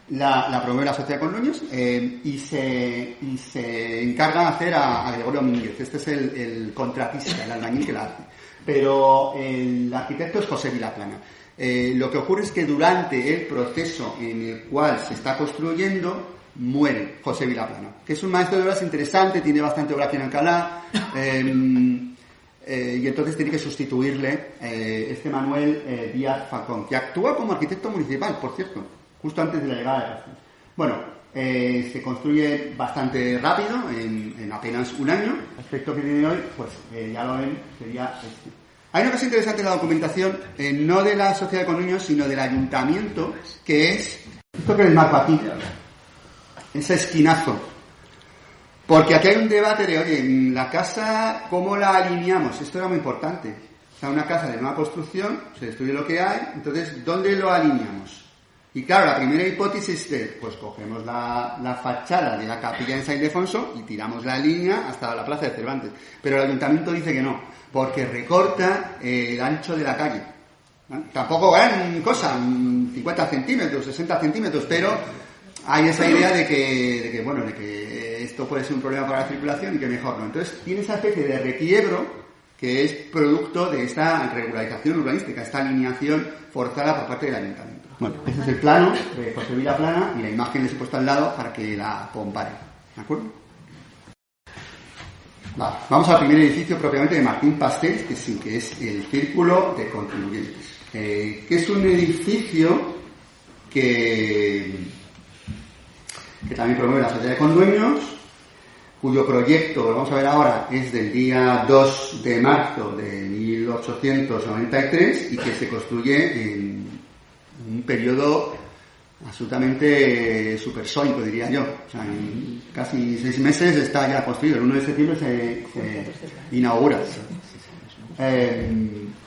la promueve la Sociedad con Núñez y se encarga de hacer a Gregorio Mínguez. Este es el contratista, el albañil que la hace. Pero el arquitecto es José Vilaplana. Lo que ocurre es que durante el proceso en el cual se está construyendo muere José Vilaplana, que es un maestro de obras interesante, tiene bastante obra aquí en Alcalá, y entonces tiene que sustituirle este Manuel Díaz Falcón, que actúa como arquitecto municipal, por cierto, justo antes de la llegada de Castro. Bueno, se construye bastante rápido, en apenas un año. El aspecto que tiene hoy, pues ya lo ven, sería este. Hay una cosa interesante en la documentación, no de la Sociedad de Conluños, sino del ayuntamiento, que es esto que les marco aquí, ese esquinazo. Porque aquí hay un debate de, oye, la casa, ¿cómo la alineamos? Esto era muy importante. O sea, una casa de nueva construcción, se destruye lo que hay, entonces, ¿dónde lo alineamos? Y claro, la primera hipótesis es, pues cogemos la fachada de la capilla de San Ildefonso y tiramos la línea hasta la Plaza de Cervantes. Pero el ayuntamiento dice que no, porque recorta el ancho de la calle. ¿No? Tampoco gran cosa, 50 centímetros, 60 centímetros, pero hay esa idea de que esto puede ser un problema para la circulación y que mejor no. Entonces tiene esa especie de requiebro que es producto de esta regularización urbanística, esta alineación forzada por parte del ayuntamiento. Bueno, este es el plano de José Vilaplana y la imagen les he puesto al lado para que la comparen. ¿De acuerdo? Vale, vamos al primer edificio propiamente de Martín Pastel, que es el Círculo de Contribuyentes, que es un edificio que también promueve la sociedad de condueños, cuyo proyecto, lo vamos a ver ahora, es del día 2 de marzo de 1893 y que se construye en un periodo absolutamente supersónico, diría yo. O sea, en casi 6 meses está ya construido. El 1 de septiembre se inaugura.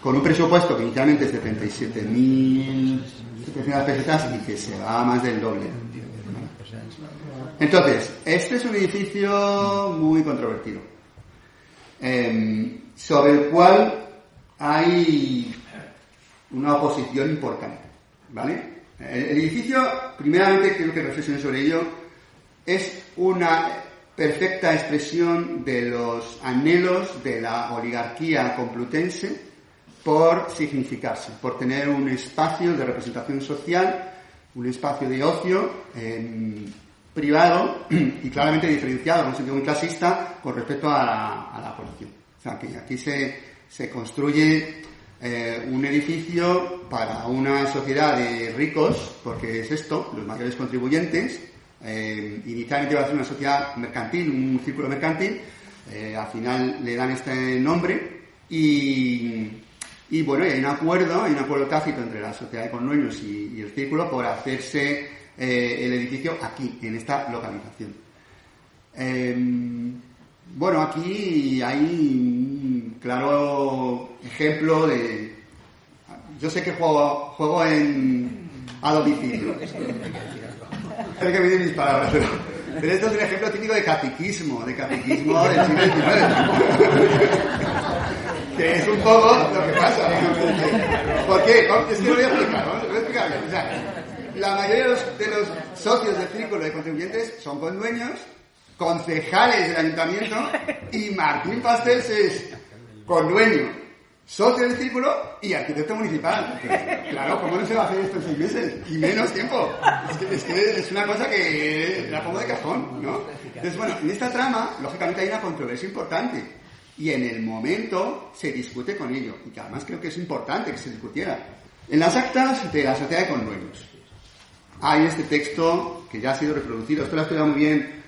Con un presupuesto que inicialmente es de 37.700 pesetas y que se va a más del doble. Entonces, este es un edificio muy controvertido, sobre el cual hay una oposición importante, ¿vale? El edificio, primeramente, quiero que reflexionen sobre ello, es una perfecta expresión de los anhelos de la oligarquía complutense por significarse, por tener un espacio de representación social, un espacio de ocio privado y claramente diferenciado en un sentido muy clasista con respecto a la población. O sea, que aquí se construye un edificio para una sociedad de ricos, porque es esto, los mayores contribuyentes. Inicialmente va a ser una sociedad mercantil, un círculo mercantil, al final le dan este nombre y bueno, hay un acuerdo tácito entre la sociedad de condueños y el círculo por hacerse el edificio aquí, en esta localización. Bueno, aquí hay un claro ejemplo de... Yo sé que juego a domicilio. Creo que me den mis palabras, pero esto es un ejemplo típico de catequismo del siglo XIX. Que es un poco lo que pasa. ¿Por qué? Es que lo voy a explicar, bien. O sea, la mayoría de los socios del círculo de contribuyentes son condueños, concejales del ayuntamiento, y Martín Pastel es condueño, socio del círculo y arquitecto municipal. Claro, ¿cómo no se va a hacer esto en 6 meses? Y menos tiempo. Es que es una cosa que la pongo de cajón, ¿no? Entonces, bueno, en esta trama, lógicamente hay una controversia importante. Y en el momento se discute con ello. Y que además creo que es importante que se discutiera. En las actas de la sociedad de condueños hay este texto que ya ha sido reproducido. Esto lo ha estudiado muy bien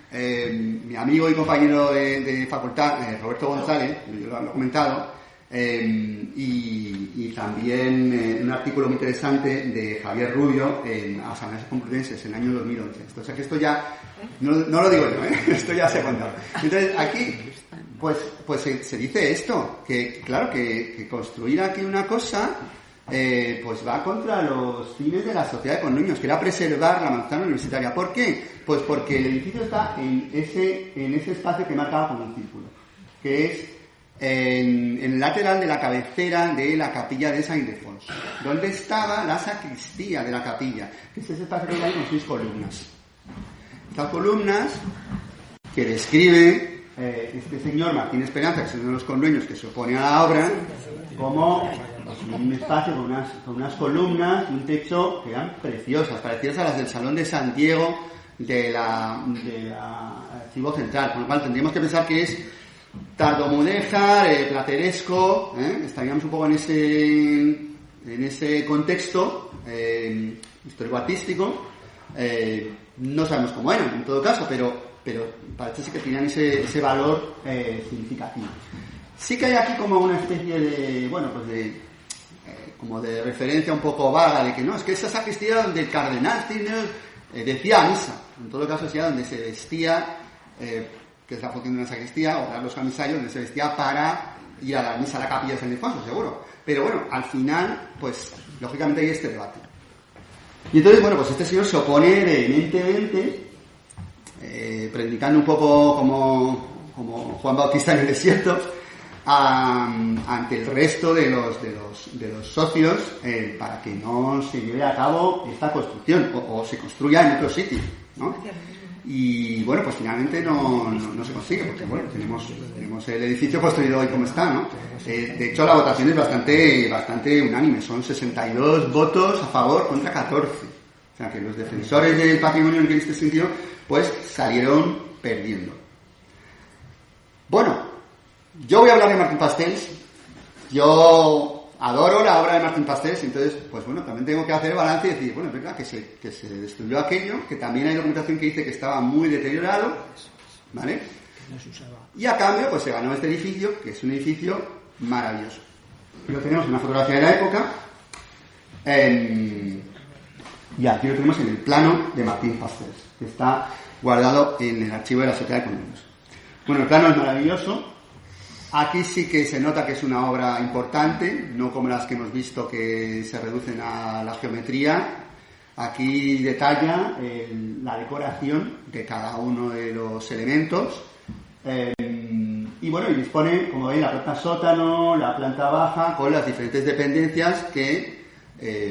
mi amigo y compañero de facultad, Roberto González, yo lo he comentado. Y también un artículo muy interesante de Javier Rubio en Asambleas Complutenses en el año 2011. O sea que esto ya, no lo digo yo, esto ya se ha contado. Entonces aquí, pues se dice esto, que claro, que construir aquí una cosa, pues va contra los fines de la sociedad de condueños, que era preservar la manzana universitaria. ¿Por qué? Pues porque el edificio está en ese espacio que marcaba como un círculo, que es en el lateral de la cabecera de la capilla de San Ildefonso, donde estaba la sacristía de la capilla, que es ese espacio que hay con 6 columnas. Estas columnas que describe este señor Martín Esperanza, que es uno de los condueños que se opone a la obra, como un espacio con unas columnas y un techo que eran preciosas, parecidas a las del Salón de San Diego de la Archivo Central, con lo cual tendríamos que pensar que es tardomudéjar, plateresco, estaríamos un poco en ese contexto histórico-artístico. No sabemos cómo eran, en todo caso, pero parece que tenían ese valor significativo. Sí que hay aquí como una especie de, como de referencia un poco vaga de que no, es que esa sacristía donde el cardenal decía misa, en todo caso decía donde se vestía, que es la función de una sacristía, o dar los camisarios, donde se vestía para ir a la misa a la capilla de San Ildefonso, seguro. Pero bueno, al final, pues, lógicamente hay este debate. Y entonces, bueno, pues este señor se opone vehementemente, predicando un poco como Juan Bautista en el desierto, ante el resto de los socios, para que no se lleve a cabo esta construcción, o se construya en otro sitio, ¿no? Y bueno, pues finalmente no se consigue, porque bueno, tenemos el edificio construido hoy como está, ¿no? De hecho, la votación es bastante unánime, son 62 votos a favor contra 14. O sea que los defensores del patrimonio en este sentido, pues salieron perdiendo. Bueno, Yo voy a hablar de Martín Pastels. Yo adoro la obra de Martín Pastels, entonces, pues bueno, también tengo que hacer balance y decir, bueno, es verdad que se destruyó aquello, que también hay documentación que dice que estaba muy deteriorado, ¿vale? Y a cambio, pues se ganó este edificio, que es un edificio maravilloso. Lo tenemos en una fotografía de la época, y aquí lo tenemos en el plano de Martín Pastels, que está guardado en el archivo de la Sociedad de Económicos. Bueno, el plano es maravilloso. Aquí sí que se nota que es una obra importante, no como las que hemos visto que se reducen a la geometría. Aquí detalla la decoración de cada uno de los elementos. Y bueno, y dispone, como veis, la planta sótano, la planta baja, con las diferentes dependencias que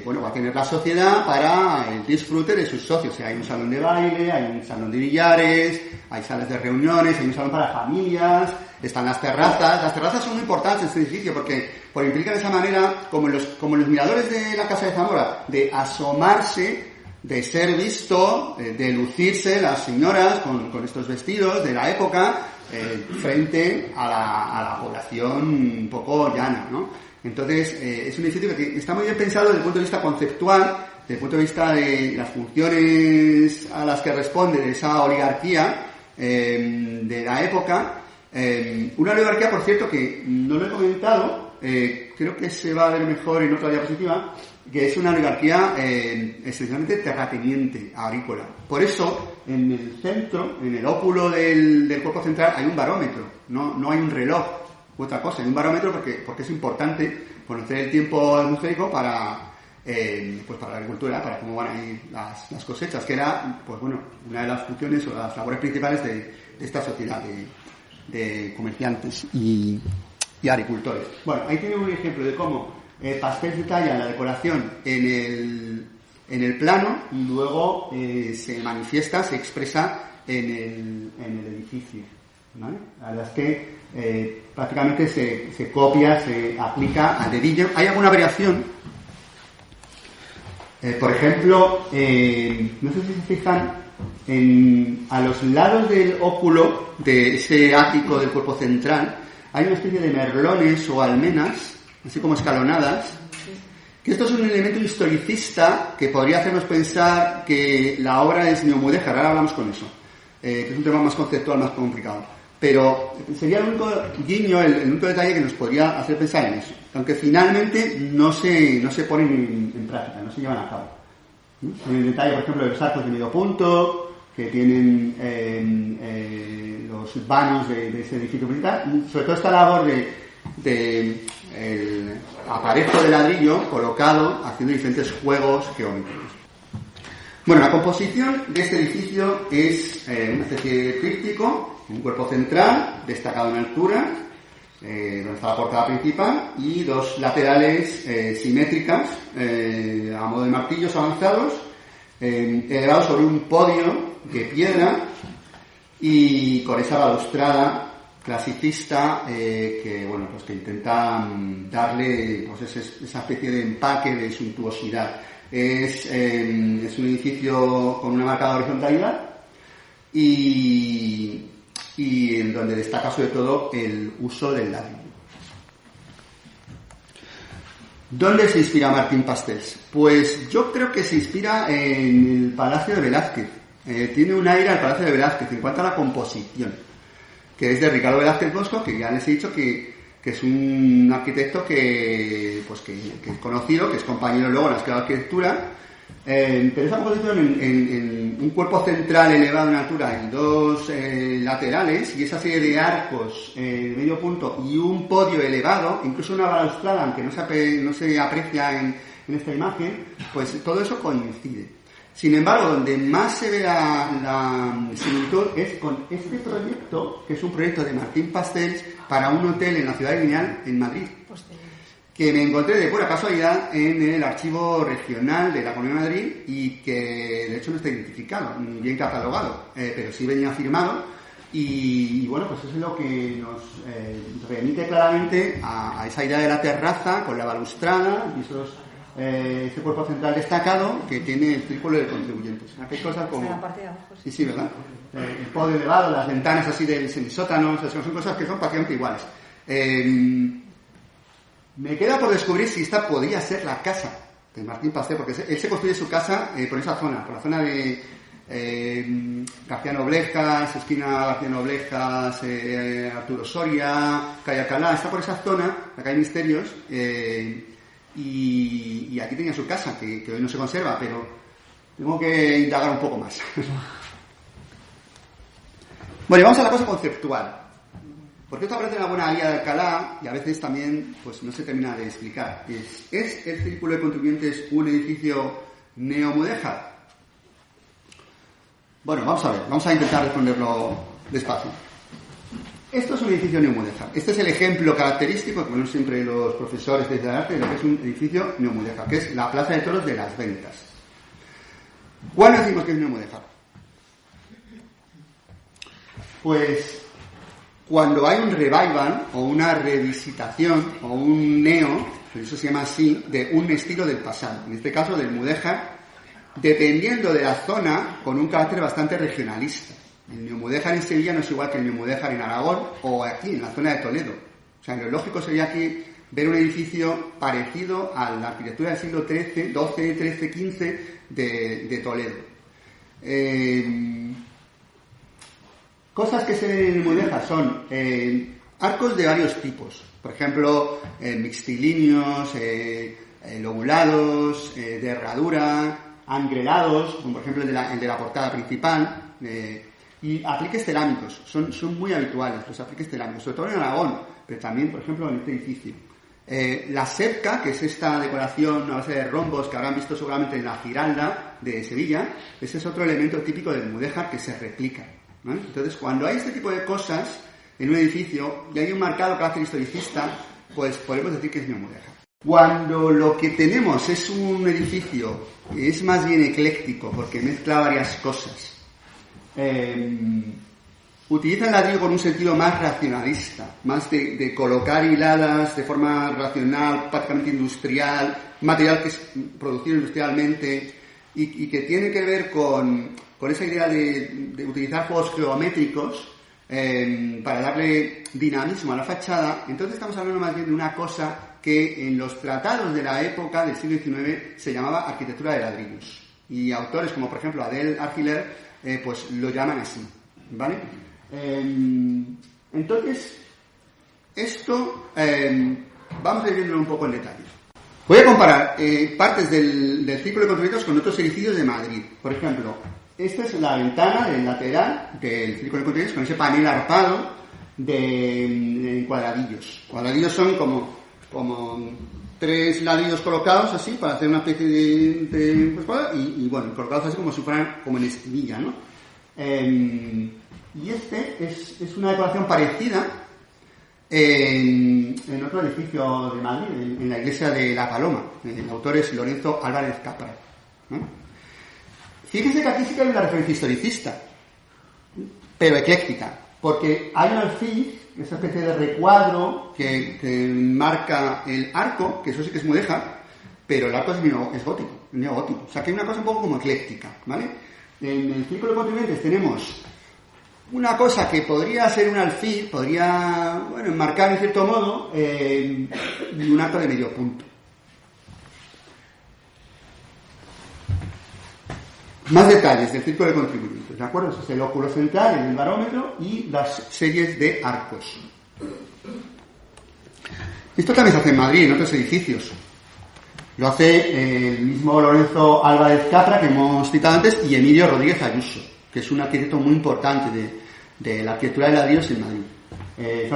va a tener la sociedad para el disfrute de sus socios. O sea, hay un salón de baile, hay un salón de billares, hay salas de reuniones, hay un salón para familias, están las terrazas. Las terrazas son muy importantes en este edificio porque implican de esa manera, como los miradores de la Casa de Zamora, de asomarse, de ser visto, de lucirse las señoras con estos vestidos de la época, frente a la población un poco llana, ¿no? Entonces, es un edificio que está muy bien pensado desde el punto de vista conceptual, desde el punto de vista de las funciones a las que responde de esa oligarquía de la época. Una oligarquía, por cierto, que no lo he comentado, creo que se va a ver mejor en otra diapositiva, que es una oligarquía esencialmente terrateniente, agrícola. Por eso, en el centro, en el óculo del cuerpo central, hay un barómetro, no hay un reloj u otra cosa, hay un barómetro porque es importante conocer el tiempo atmosférico para la agricultura, para cómo van a ir las cosechas, que era, pues bueno, una de las funciones o las labores principales de esta sociedad de comerciantes y agricultores. Bueno, ahí tenemos un ejemplo de cómo Pastels detalla la decoración en el plano y luego se manifiesta, se expresa en el edificio, ¿vale? La verdad es que prácticamente se copia, se aplica al dedillo. Hay alguna variación. Por ejemplo, no sé si se fijan, a los lados del óculo de ese ático del cuerpo central hay una especie de merlones o almenas, así como escalonadas, que esto es un elemento historicista que podría hacernos pensar que la obra es neomudéjar. Ahora hablamos con eso, que es un tema más conceptual, más complicado. Pero sería el único guiño, el único detalle que nos podría hacer pensar en eso. Aunque finalmente no se ponen en práctica, no se llevan a cabo. En el detalle, por ejemplo, de los arcos de medio punto, que tienen los vanos de ese edificio principal. Sobre todo esta labor de el aparejo de ladrillo colocado, haciendo diferentes juegos geométricos. Bueno, la composición de este edificio es una especie de tríptico, un cuerpo central destacado en altura, donde está la portada principal, y dos laterales simétricas a modo de martillos avanzados, elevados sobre un podio de piedra y con esa balaustrada clasicista que intenta darle pues esa especie de empaque de suntuosidad. Es un edificio con una marcada horizontalidad y en donde destaca sobre todo el uso del ladrillo. ¿Dónde se inspira Martín Pastels? Pues yo creo que se inspira en el Palacio de Velázquez. Tiene un aire al Palacio de Velázquez en cuanto a la composición, que es de Ricardo Velázquez Bosco, que ya les he dicho que es un arquitecto que es conocido, que es compañero luego en la Escuela de Arquitectura, pero esa composición en un cuerpo central elevado en altura y dos laterales, y esa serie de arcos de medio punto y un podio elevado, incluso una balaustrada, aunque no se aprecia en esta imagen, pues todo eso coincide. Sin embargo, donde más se ve la similitud es con este proyecto, que es un proyecto de Martín Pastels para un hotel en la ciudad de Lineal, en Madrid, que me encontré de pura casualidad en el archivo regional de la Comunidad de Madrid y que de hecho no está identificado, ni bien catalogado, pero sí venía firmado. Y bueno, pues eso es lo que nos remite claramente a esa idea de la terraza con la balaustrada y ese cuerpo central destacado que tiene el círculo de contribuyentes. Hay cosas como... la parte de abajo, sí, ¿verdad? El podio elevado, las ventanas así del semisótano, son cosas que son prácticamente iguales. Me queda por descubrir si esta podría ser la casa de Martín Pasteur, porque él se construye su casa por esa zona, por la zona de García Noblejas, esquina García Noblejas, Arturo Soria, calle Alcalá, está por esa zona, la calle Misterios, y aquí tenía su casa, que hoy no se conserva, pero tengo que indagar un poco más. Bueno, y vamos a la cosa conceptual. Porque esto aparece en la buena guía de Alcalá y a veces también pues no se termina de explicar. ¿Es el Círculo de Contribuyentes un edificio neomudéjar? Bueno, vamos a intentar responderlo despacio. Esto es un edificio neomudéjar. Este es el ejemplo característico que ponen siempre los profesores de arte de lo que es un edificio neomudéjar, que es la Plaza de Toros de Las Ventas. ¿Cuándo decimos que es neomudéjar? Pues cuando hay un revival o una revisitación o un neo, por eso se llama así, de un estilo del pasado, en este caso del mudéjar, dependiendo de la zona, con un carácter bastante regionalista. El neomudéjar en Sevilla no es igual que el neomudéjar en Aragón o aquí, en la zona de Toledo. O sea, lo lógico sería aquí ver un edificio parecido a la arquitectura del siglo XIII, XII, XIII, XV de Toledo. Cosas que se ven en el mudéjar son arcos de varios tipos. Por ejemplo, mixtilíneos, lobulados, de herradura, angrelados, como por ejemplo el de la portada principal, y apliques cerámicos. Son muy habituales los apliques cerámicos, sobre todo en Aragón, pero también, por ejemplo, en este edificio. La sepca, que es esta decoración a base de rombos que habrán visto seguramente en la Giralda de Sevilla, ese es otro elemento típico del mudéjar que se replica, ¿vale? Entonces, cuando hay este tipo de cosas en un edificio y hay un marcado carácter historicista, pues podemos decir que es neomudéjar. Cuando lo que tenemos es un edificio que es más bien ecléctico, porque mezcla varias cosas, utiliza el ladrillo con un sentido más racionalista, más de colocar hiladas de forma racional, prácticamente industrial, material que es producido industrialmente y que tiene que ver con esa idea de utilizar juegos geométricos para darle dinamismo a la fachada. Entonces estamos hablando más bien de una cosa que en los tratados de la época del siglo XIX se llamaba arquitectura de ladrillos. Y autores como por ejemplo Adel Argiler pues lo llaman así, ¿vale? Entonces, esto vamos a ir viéndolo un poco en detalle. Voy a comparar partes del Círculo de Contribuyentes con otros edificios de Madrid. Por ejemplo, esta es la ventana del lateral del Círculo de Contribuyentes con ese panel arpado de cuadradillos. Cuadradillos son como 3 ladrillos colocados así para hacer una especie de y bueno, colocados así como si fueran como en esquinilla, ¿no? Y este es una decoración parecida en otro edificio de Madrid, en la iglesia de La Paloma. El autor es Lorenzo Álvarez Capra, ¿no? Fíjense que aquí sí que hay una referencia historicista, pero ecléctica, porque hay un alfiz, esa especie de recuadro que marca el arco, que eso sí que es mudéjar, pero el arco es gótico, es neogótico. O sea que hay una cosa un poco como ecléctica, ¿vale? En el Círculo de Contribuyentes tenemos una cosa que podría ser un alfiz, podría, enmarcar en cierto modo, y un arco de medio punto. Más detalles del Círculo de Contribuyentes, ¿de acuerdo? Ese es el óculo central, el barómetro y las series de arcos. Esto también se hace en Madrid, en otros edificios. Lo hace el mismo Lorenzo Álvarez Capra, que hemos citado antes, y Emilio Rodríguez Ayuso, que es un arquitecto muy importante de la arquitectura de ladrillos en Madrid.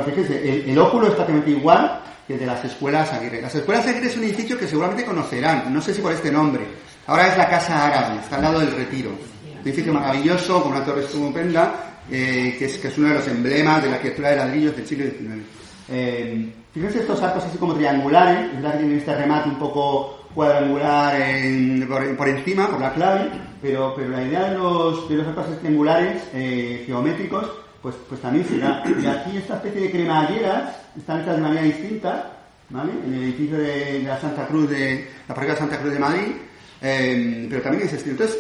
Fíjense, el óculo es prácticamente igual que el de las Escuelas Aguirre. Las Escuelas Aguirre es un edificio que seguramente conocerán, no sé si por este nombre. Ahora es la Casa Árabe, está al lado del Retiro. Un edificio maravilloso, con una torre estupenda, que es uno de los emblemas de la arquitectura de ladrillos del siglo XIX. Fíjense estos arcos así como triangulares, es verdad que tienen este remate un poco cuadrangular por encima, por la clave, pero la idea de los arcos triangulares geométricos, pues también se da. Y aquí esta especie de cremalleras están hechas de manera distinta, ¿vale? En el edificio de la Santa Cruz de la parroquia de Santa Cruz de Madrid, pero también es estilo. Entonces,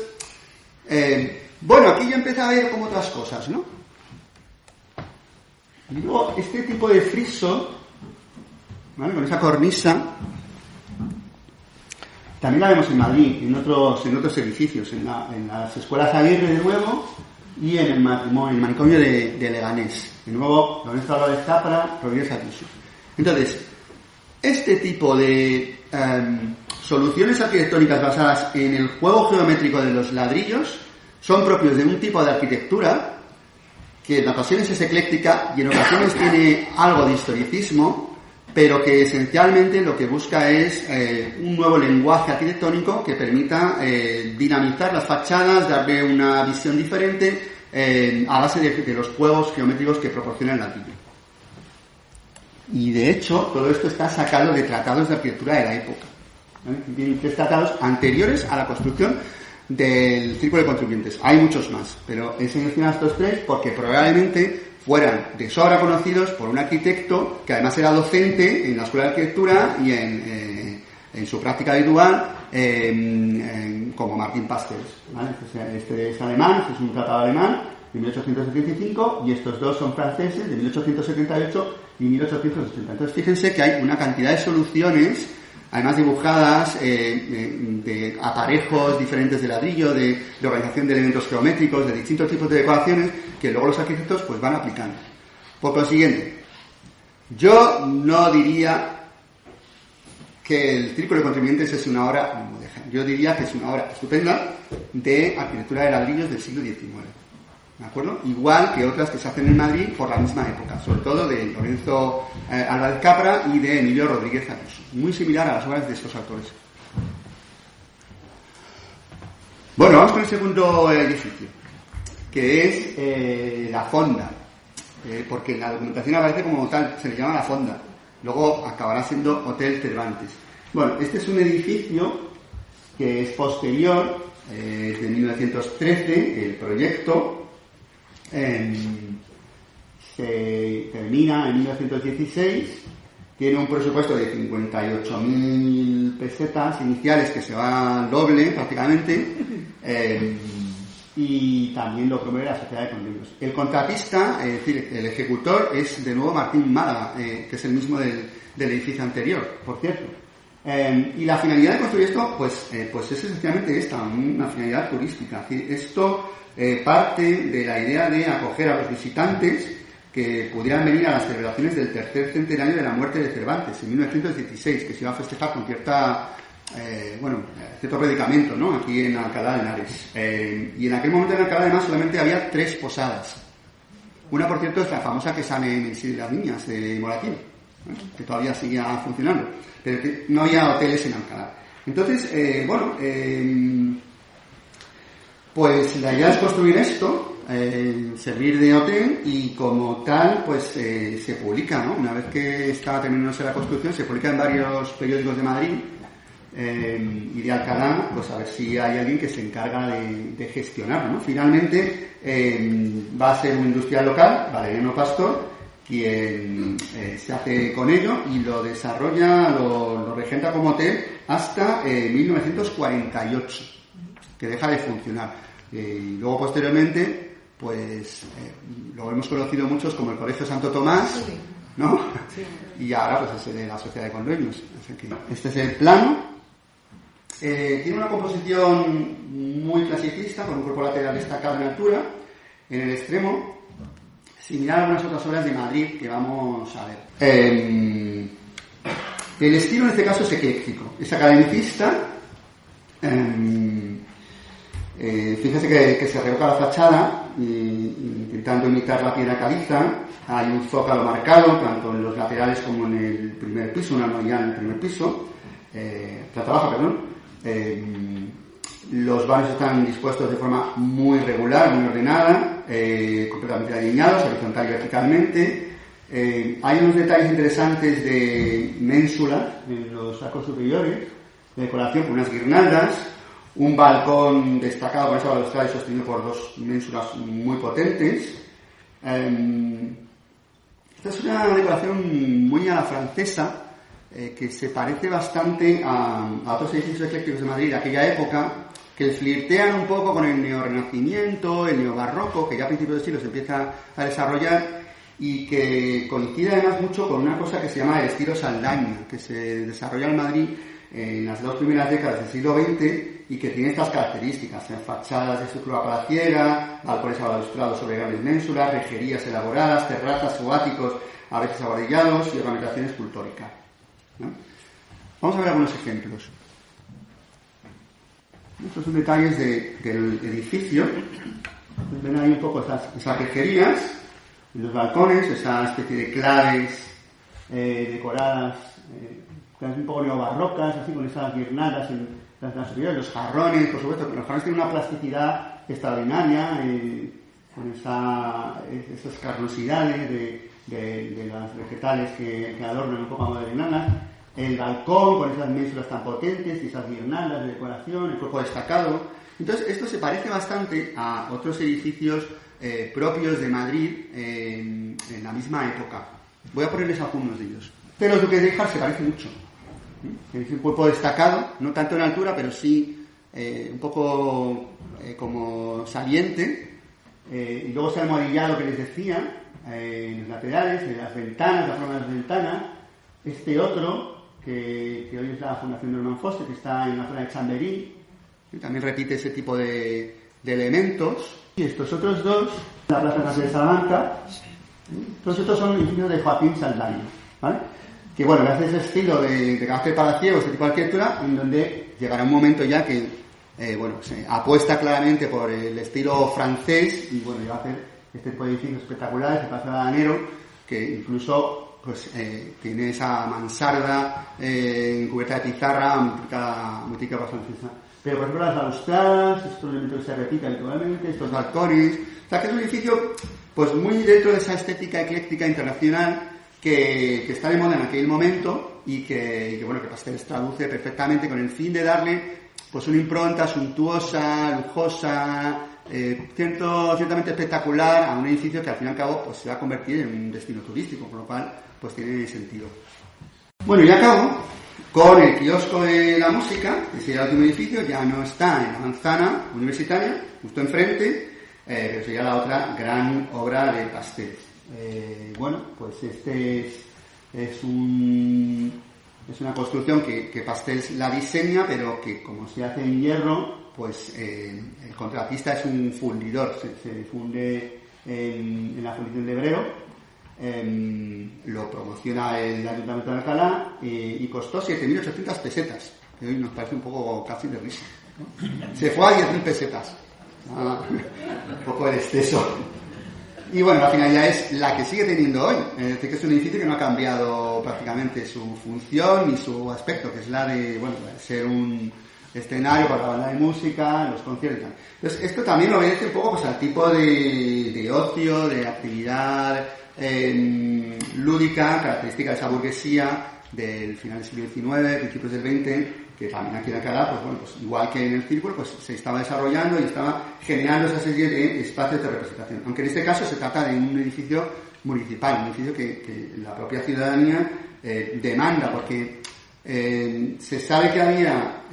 aquí ya empieza a ver como otras cosas, ¿no? Y luego, este tipo de friso ¿vale? Con esa cornisa. También la vemos en Madrid, en otros edificios, en las escuelas Aguirre de nuevo y en el manicomio de Leganés. De nuevo, Lorenzo Álvarez Capra, Rodríguez Ayuso. Entonces, este tipo de soluciones arquitectónicas basadas en el juego geométrico de los ladrillos son propios de un tipo de arquitectura que en ocasiones es ecléctica y en ocasiones tiene algo de historicismo, pero que esencialmente lo que busca es un nuevo lenguaje arquitectónico que permita dinamizar las fachadas, darle una visión diferente a base de los juegos geométricos que proporciona el ladrillo. Y de hecho, todo esto está sacado de tratados de arquitectura de la época. Vienen 3 tratados anteriores a la construcción del Círculo de Contribuyentes. Hay muchos más, pero he seleccionado estos 3 porque probablemente fueran de sobra conocidos por un arquitecto que además era docente en la Escuela de Arquitectura y en su práctica habitual como Martin Pastels, ¿vale? Este es alemán, este es un tratado alemán de 1875 y estos 2 son franceses de 1878 y 1880. Entonces fíjense que hay una cantidad de soluciones, además dibujadas de aparejos diferentes de ladrillo, de organización de elementos geométricos, de distintos tipos de decoraciones que luego los arquitectos pues van aplicando. Por consiguiente, yo no diría que el Círculo de Contribuyentes es una obra moderna. Yo diría que es una obra estupenda de arquitectura de ladrillos del siglo XIX. ¿De acuerdo? Igual que otras que se hacen en Madrid por la misma época, sobre todo de Lorenzo Álvarez Capra y de Emilio Rodríguez Ayuso. Muy similar a las obras de estos autores. Bueno, vamos con el segundo edificio, que es la Fonda, porque en la documentación aparece como tal, se le llama la Fonda. Luego acabará siendo Hotel Cervantes. Bueno, este es un edificio que es posterior, de 1913, el proyecto. Se termina en 1916, tiene un presupuesto de 58.000 pesetas iniciales que se va al doble prácticamente, y también lo promueve la Sociedad de Convenios. El contratista, es decir, el ejecutor, es de nuevo Martín Málaga, que es el mismo del edificio anterior, por cierto. Y la finalidad de construir esto, pues es esencialmente esta, una finalidad turística. Es decir, esto parte de la idea de acoger a los visitantes que pudieran venir a las celebraciones del tercer centenario de la muerte de Cervantes, en 1916, que se iba a festejar con cierto predicamento, ¿no? Aquí en Alcalá de Henares. Y en aquel momento en Alcalá además solamente había 3 posadas. Una, por cierto, es la famosa que sale en el Cid de las Niñas, de Moratín, que todavía seguía funcionando, pero que no había hoteles en Alcalá. Entonces, pues la idea es construir esto, servir de hotel y como tal, pues se publica, ¿no? Una vez que estaba terminándose la construcción, se publica en varios periódicos de Madrid y de Alcalá, pues a ver si hay alguien que se encarga de gestionarlo, ¿no? Finalmente va a ser un industrial local, Valeriano Pastor, quien se hace con ello y lo desarrolla, lo regenta como hotel hasta 1948, que deja de funcionar. Y luego posteriormente pues lo hemos conocido muchos como el Colegio Santo Tomás, ¿no? Y ahora pues es de la Sociedad de Convenios. Así que este es el plano. Tiene una composición muy clasicista, con un cuerpo lateral destacado en altura, en el extremo, similar a algunas otras obras de Madrid que vamos a ver. El estilo en este caso es ecléctico, es academicista. Fíjese que se revoca la fachada intentando imitar la piedra caliza. Hay un zócalo marcado tanto en los laterales como en el primer piso, una noria en el primer piso, planta baja, perdón. Los vanos están dispuestos de forma muy regular, muy ordenada, completamente alineados, horizontal y verticalmente. Hay unos detalles interesantes de ménsulas en los arcos superiores, de decoración con unas guirnaldas, un balcón destacado con esa balustrada y sostenido por 2 ménsulas muy potentes. Esta es una decoración muy a la francesa, que se parece bastante a otros edificios eclécticos de Madrid de aquella época, que flirtean un poco con el neorrenacimiento, el neobarroco, que ya a principios de siglo se empieza a desarrollar, y que coincide además mucho con una cosa que se llama el estilo Saldaña, que se desarrolla en Madrid en las 2 primeras décadas del siglo XX y que tiene estas características: fachadas de estructura palaciega, balcones abalustrados sobre grandes ménsulas, rejerías elaboradas, terrazas o áticos a veces abordillados y ornamentación escultórica, ¿no? Vamos a ver algunos ejemplos. Estos son detalles del edificio. Ven ahí un poco esas rejerías, los balcones, esa especie de claves decoradas, un poco neobarrocas, así con esas guirnaldas en las superiores, los jarrones, por supuesto, que los jarrones tienen una plasticidad extraordinaria, con esas carnosidades de las vegetales que adornan un poco a modo de guirnaldas, el balcón con esas ménsulas tan potentes y esas guirnaldas de decoración, el cuerpo destacado. Entonces, esto se parece bastante a otros edificios propios de Madrid en la misma época. Voy a ponerles algunos de ellos. Pero los duques de Híjar se parece mucho. Es un cuerpo destacado, no tanto en altura, pero sí un poco como saliente. Y luego ese almohadillado que les decía, en los laterales, de las ventanas, la forma de las ventanas. Este otro, que hoy es la Fundación Norman Foster, que está en la zona de Chamberí, que también repite ese tipo de elementos. Y estos otros dos, la Plaza de Salamanca, todos estos son edificios de Joaquín Saldaña, ¿vale? Que bueno, hace ese estilo de carácter palaciego, este tipo de arquitectura, en donde llegará un momento ya que se apuesta claramente por el estilo francés y bueno, va a hacer este tipo de edificios espectaculares, el Palacio de Habanero, que incluso tiene esa mansarda cubierta de pizarra muy típica francesa. Pero por ejemplo las balustradas, estos elementos que se repiten habitualmente, estos balcones, o sea que es un edificio pues muy dentro de esa estética ecléctica internacional que está de moda en aquel momento y que Pastel traduce perfectamente con el fin de darle pues una impronta suntuosa, lujosa, ciertamente espectacular a un edificio que al fin y al cabo pues se va a convertir en un destino turístico, con lo cual pues tiene sentido. Bueno, y acabo con el kiosco de la música, que sería el último edificio, ya no está en la manzana universitaria, justo enfrente, pero sería la otra gran obra de Pastel. Pues este es una construcción que Pastel la diseña, pero que como se hace en hierro, pues el contratista es un fundidor, se funde en la fundición de Hebreo. Lo promociona el Ayuntamiento de Alcalá y costó 7.800 pesetas, que hoy nos parece un poco casi de risa, ¿no? Se fue a 10.000 pesetas, un poco el exceso. Y bueno, la finalidad es la que sigue teniendo hoy, es decir, que es un edificio que no ha cambiado prácticamente su función ni su aspecto, que es la de ser un escenario para la banda de música, los conciertos y tal. Entonces, esto también obedece un poco pues, al tipo de ocio, de actividad lúdica, característica de esa burguesía del final del siglo XIX, principios del XX, que también aquí en Alcalá, pues igual que en el Círculo, pues se estaba desarrollando y estaba generando esa serie de espacios de representación. Aunque en este caso se trata de un edificio municipal, un edificio que la propia ciudadanía demanda, porque se sabe que había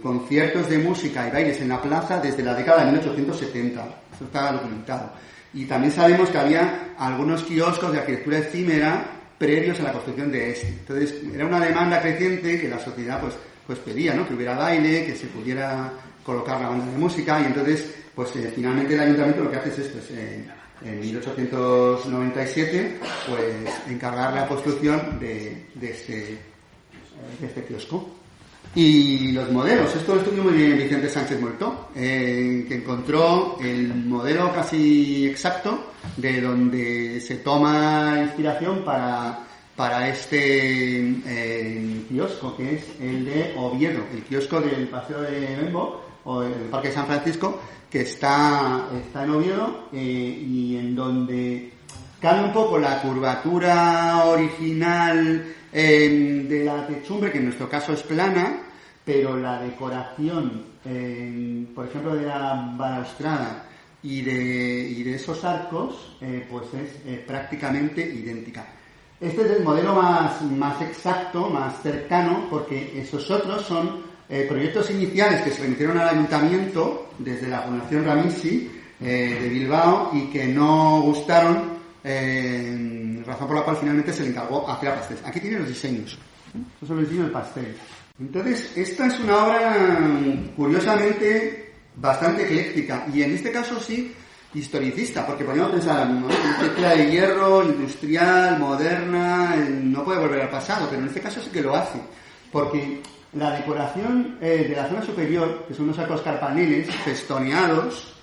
conciertos de música y bailes en la plaza desde la década de 1870, eso está documentado. Y también sabemos que había algunos kioscos de arquitectura efímera previos a la construcción de este. Entonces, era una demanda creciente que la sociedad pues pedía, ¿no? Que hubiera baile, que se pudiera colocar la banda de música, y entonces, finalmente el ayuntamiento lo que hace es esto, en 1897, pues encargar la construcción de este kiosco. Y los modelos, esto lo estudió muy bien Vicente Sánchez Moltó, que encontró el modelo casi exacto de donde se toma inspiración para este kiosco, que es el de Oviedo, el kiosco del Paseo de Bembo, o el Parque de San Francisco, que está en Oviedo, y en donde cambia un poco la curvatura original de la techumbre, que en nuestro caso es plana, pero la decoración, por ejemplo, de la balaustrada y de esos arcos, pues es prácticamente idéntica. Este es el modelo más exacto, más cercano, porque esos otros son proyectos iniciales que se remitieron al ayuntamiento desde la Fundación Ramisi de Bilbao y que no gustaron razón por la cual finalmente se le encargó hacer pasteles. Aquí tiene los diseños. Estos son los diseños del pastel. Entonces, esta es una obra, curiosamente, bastante ecléctica, y en este caso sí, historicista, porque podríamos pensar, ¿no? Una mezcla de hierro, industrial, moderna, no puede volver al pasado, pero en este caso sí que lo hace, porque la decoración de la zona superior, que son unos arcos carpaneles festoneados,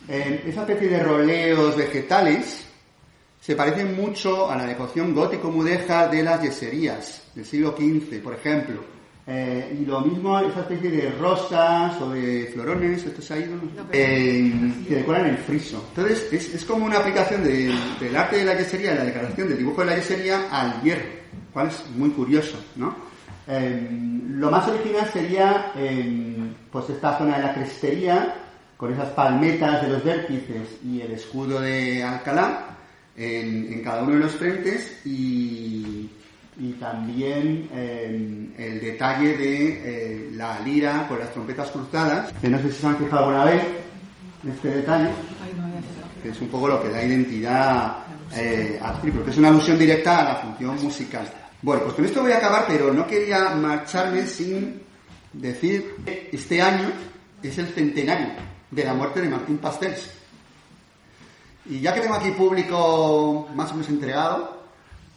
esa especie de roleos vegetales, se parecen mucho a la decoración gótico-mudéjar de las yeserías del siglo XV, por ejemplo. Y lo mismo, esa especie de rosas o de florones, esto se ha ido, que decoran el friso. Entonces, es como una aplicación del arte de la yesería, la decoración del dibujo de la yesería al hierro, cual es muy curioso, ¿no? Lo más original sería pues esta zona de la crestería, con esas palmetas de los vértices y el escudo de Alcalá en cada uno de los frentes, y también el detalle de la lira con las trompetas cruzadas, que no sé si se han fijado alguna vez este detalle, que es un poco lo que da identidad al círculo, que es una alusión directa a la función musical. Bueno, pues con esto voy a acabar, pero no quería marcharme sin decir que este año es el centenario de la muerte de Martín Pastels. Y ya que tengo aquí público más o menos entregado,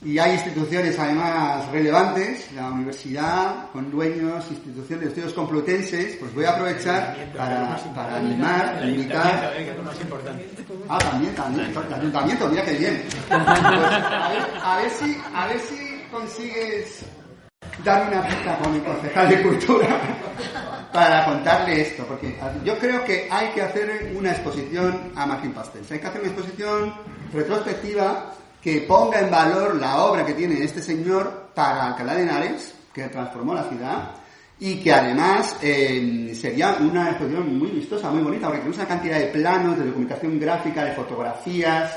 y hay instituciones además relevantes, la universidad, con dueños, instituciones de estudios complutenses, pues voy a aprovechar para animar, invitar... Ah, también, el ayuntamiento, mira qué bien. Pues, a ver si consigues darme una cita con el concejal de Cultura para contarle esto, porque yo creo que hay que hacer una exposición a Martín Pastels. Hay que hacer una exposición retrospectiva que ponga en valor la obra que tiene este señor para Alcalá de Henares, que transformó la ciudad, y que además sería una exposición muy vistosa, muy bonita, porque tenemos una cantidad de planos, de documentación gráfica, de fotografías,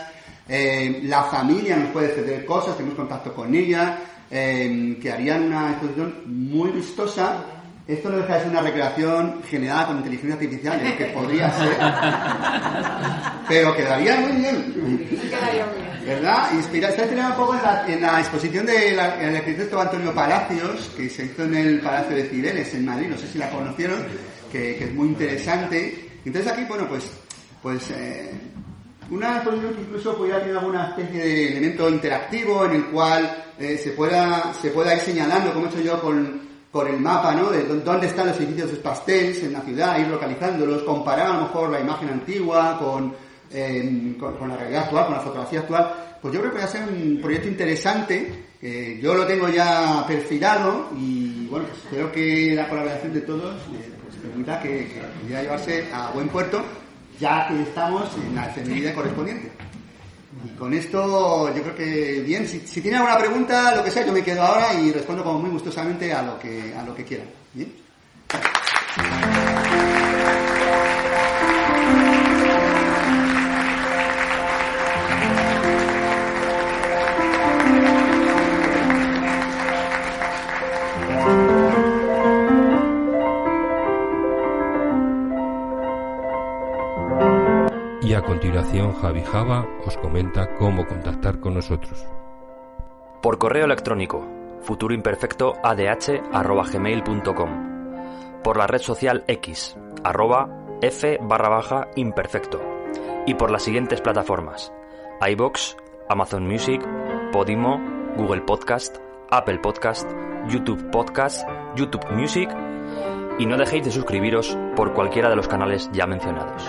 la familia nos puede ceder cosas, tenemos contacto con ella, que harían una exposición muy vistosa. Esto no deja de ser una recreación generada con inteligencia artificial, de lo que podría ser, pero quedaría muy bien. ¿Verdad? Está inspirada un poco en la exposición del arquitecto Antonio Palacios, que se hizo en el Palacio de Cibeles, en Madrid, no sé si la conocieron, que es muy interesante. Entonces aquí, bueno, pues una exposición que incluso podría tener alguna especie de elemento interactivo en el cual se pueda ir señalando, como he hecho yo con el mapa, ¿no? De dónde están los edificios de Pastels en la ciudad, ir localizándolos, comparar a lo mejor la imagen antigua con la realidad actual, con la fotografía actual. Pues yo creo que va a ser un proyecto interesante. Yo lo tengo ya perfilado y bueno, pues espero que la colaboración de todos pues permita que pudiera llevarse a buen puerto, ya que estamos en la efeméride correspondiente. Y con esto yo creo que bien, si tiene alguna pregunta, lo que sea, yo me quedo ahora y respondo como muy gustosamente a lo que quieran. ¿Bien? Y a continuación Javi Java os comenta cómo contactar con nosotros. Por correo electrónico futuroimperfectoadh@gmail.com, por la red social X @f_imperfecto, y por las siguientes plataformas: iVoox, Amazon Music, Podimo, Google Podcast, Apple Podcast, YouTube Podcast, YouTube Music, y no dejéis de suscribiros por cualquiera de los canales ya mencionados.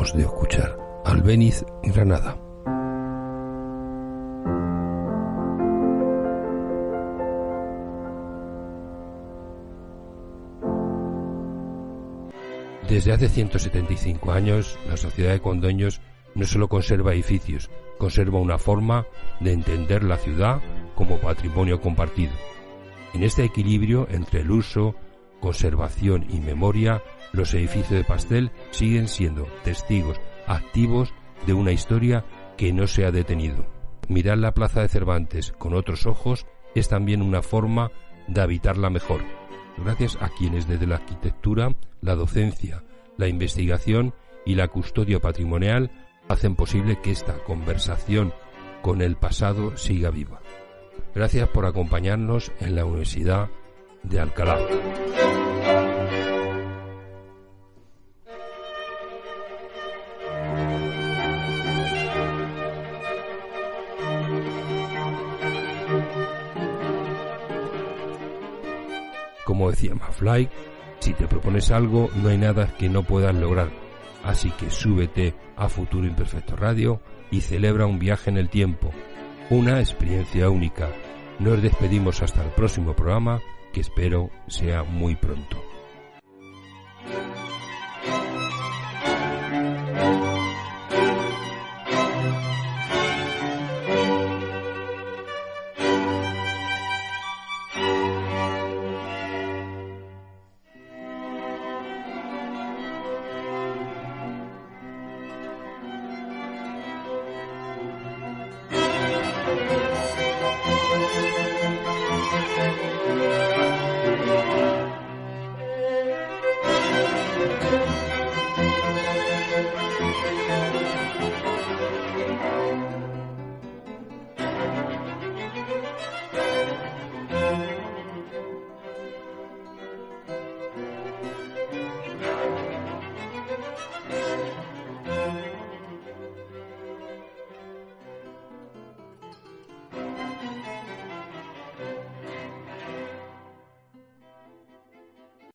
Acabamos de escuchar Albéniz, Granada. Desde hace 175 años, la Sociedad de Condoños no solo conserva edificios, conserva una forma de entender la ciudad como patrimonio compartido. En este equilibrio entre el uso, conservación y memoria, los edificios de Pastel siguen siendo testigos activos de una historia que no se ha detenido. Mirar la Plaza de Cervantes con otros ojos es también una forma de habitarla mejor, gracias a quienes desde la arquitectura, la docencia, la investigación y la custodia patrimonial hacen posible que esta conversación con el pasado siga viva. Gracias por acompañarnos en la Universidad de Alcalá. Como decía McFly, si te propones algo, no hay nada que no puedas lograr. Así que súbete a Futuro Imperfecto Radio y celebra un viaje en el tiempo, una experiencia única. Nos despedimos hasta el próximo programa, que espero sea muy pronto.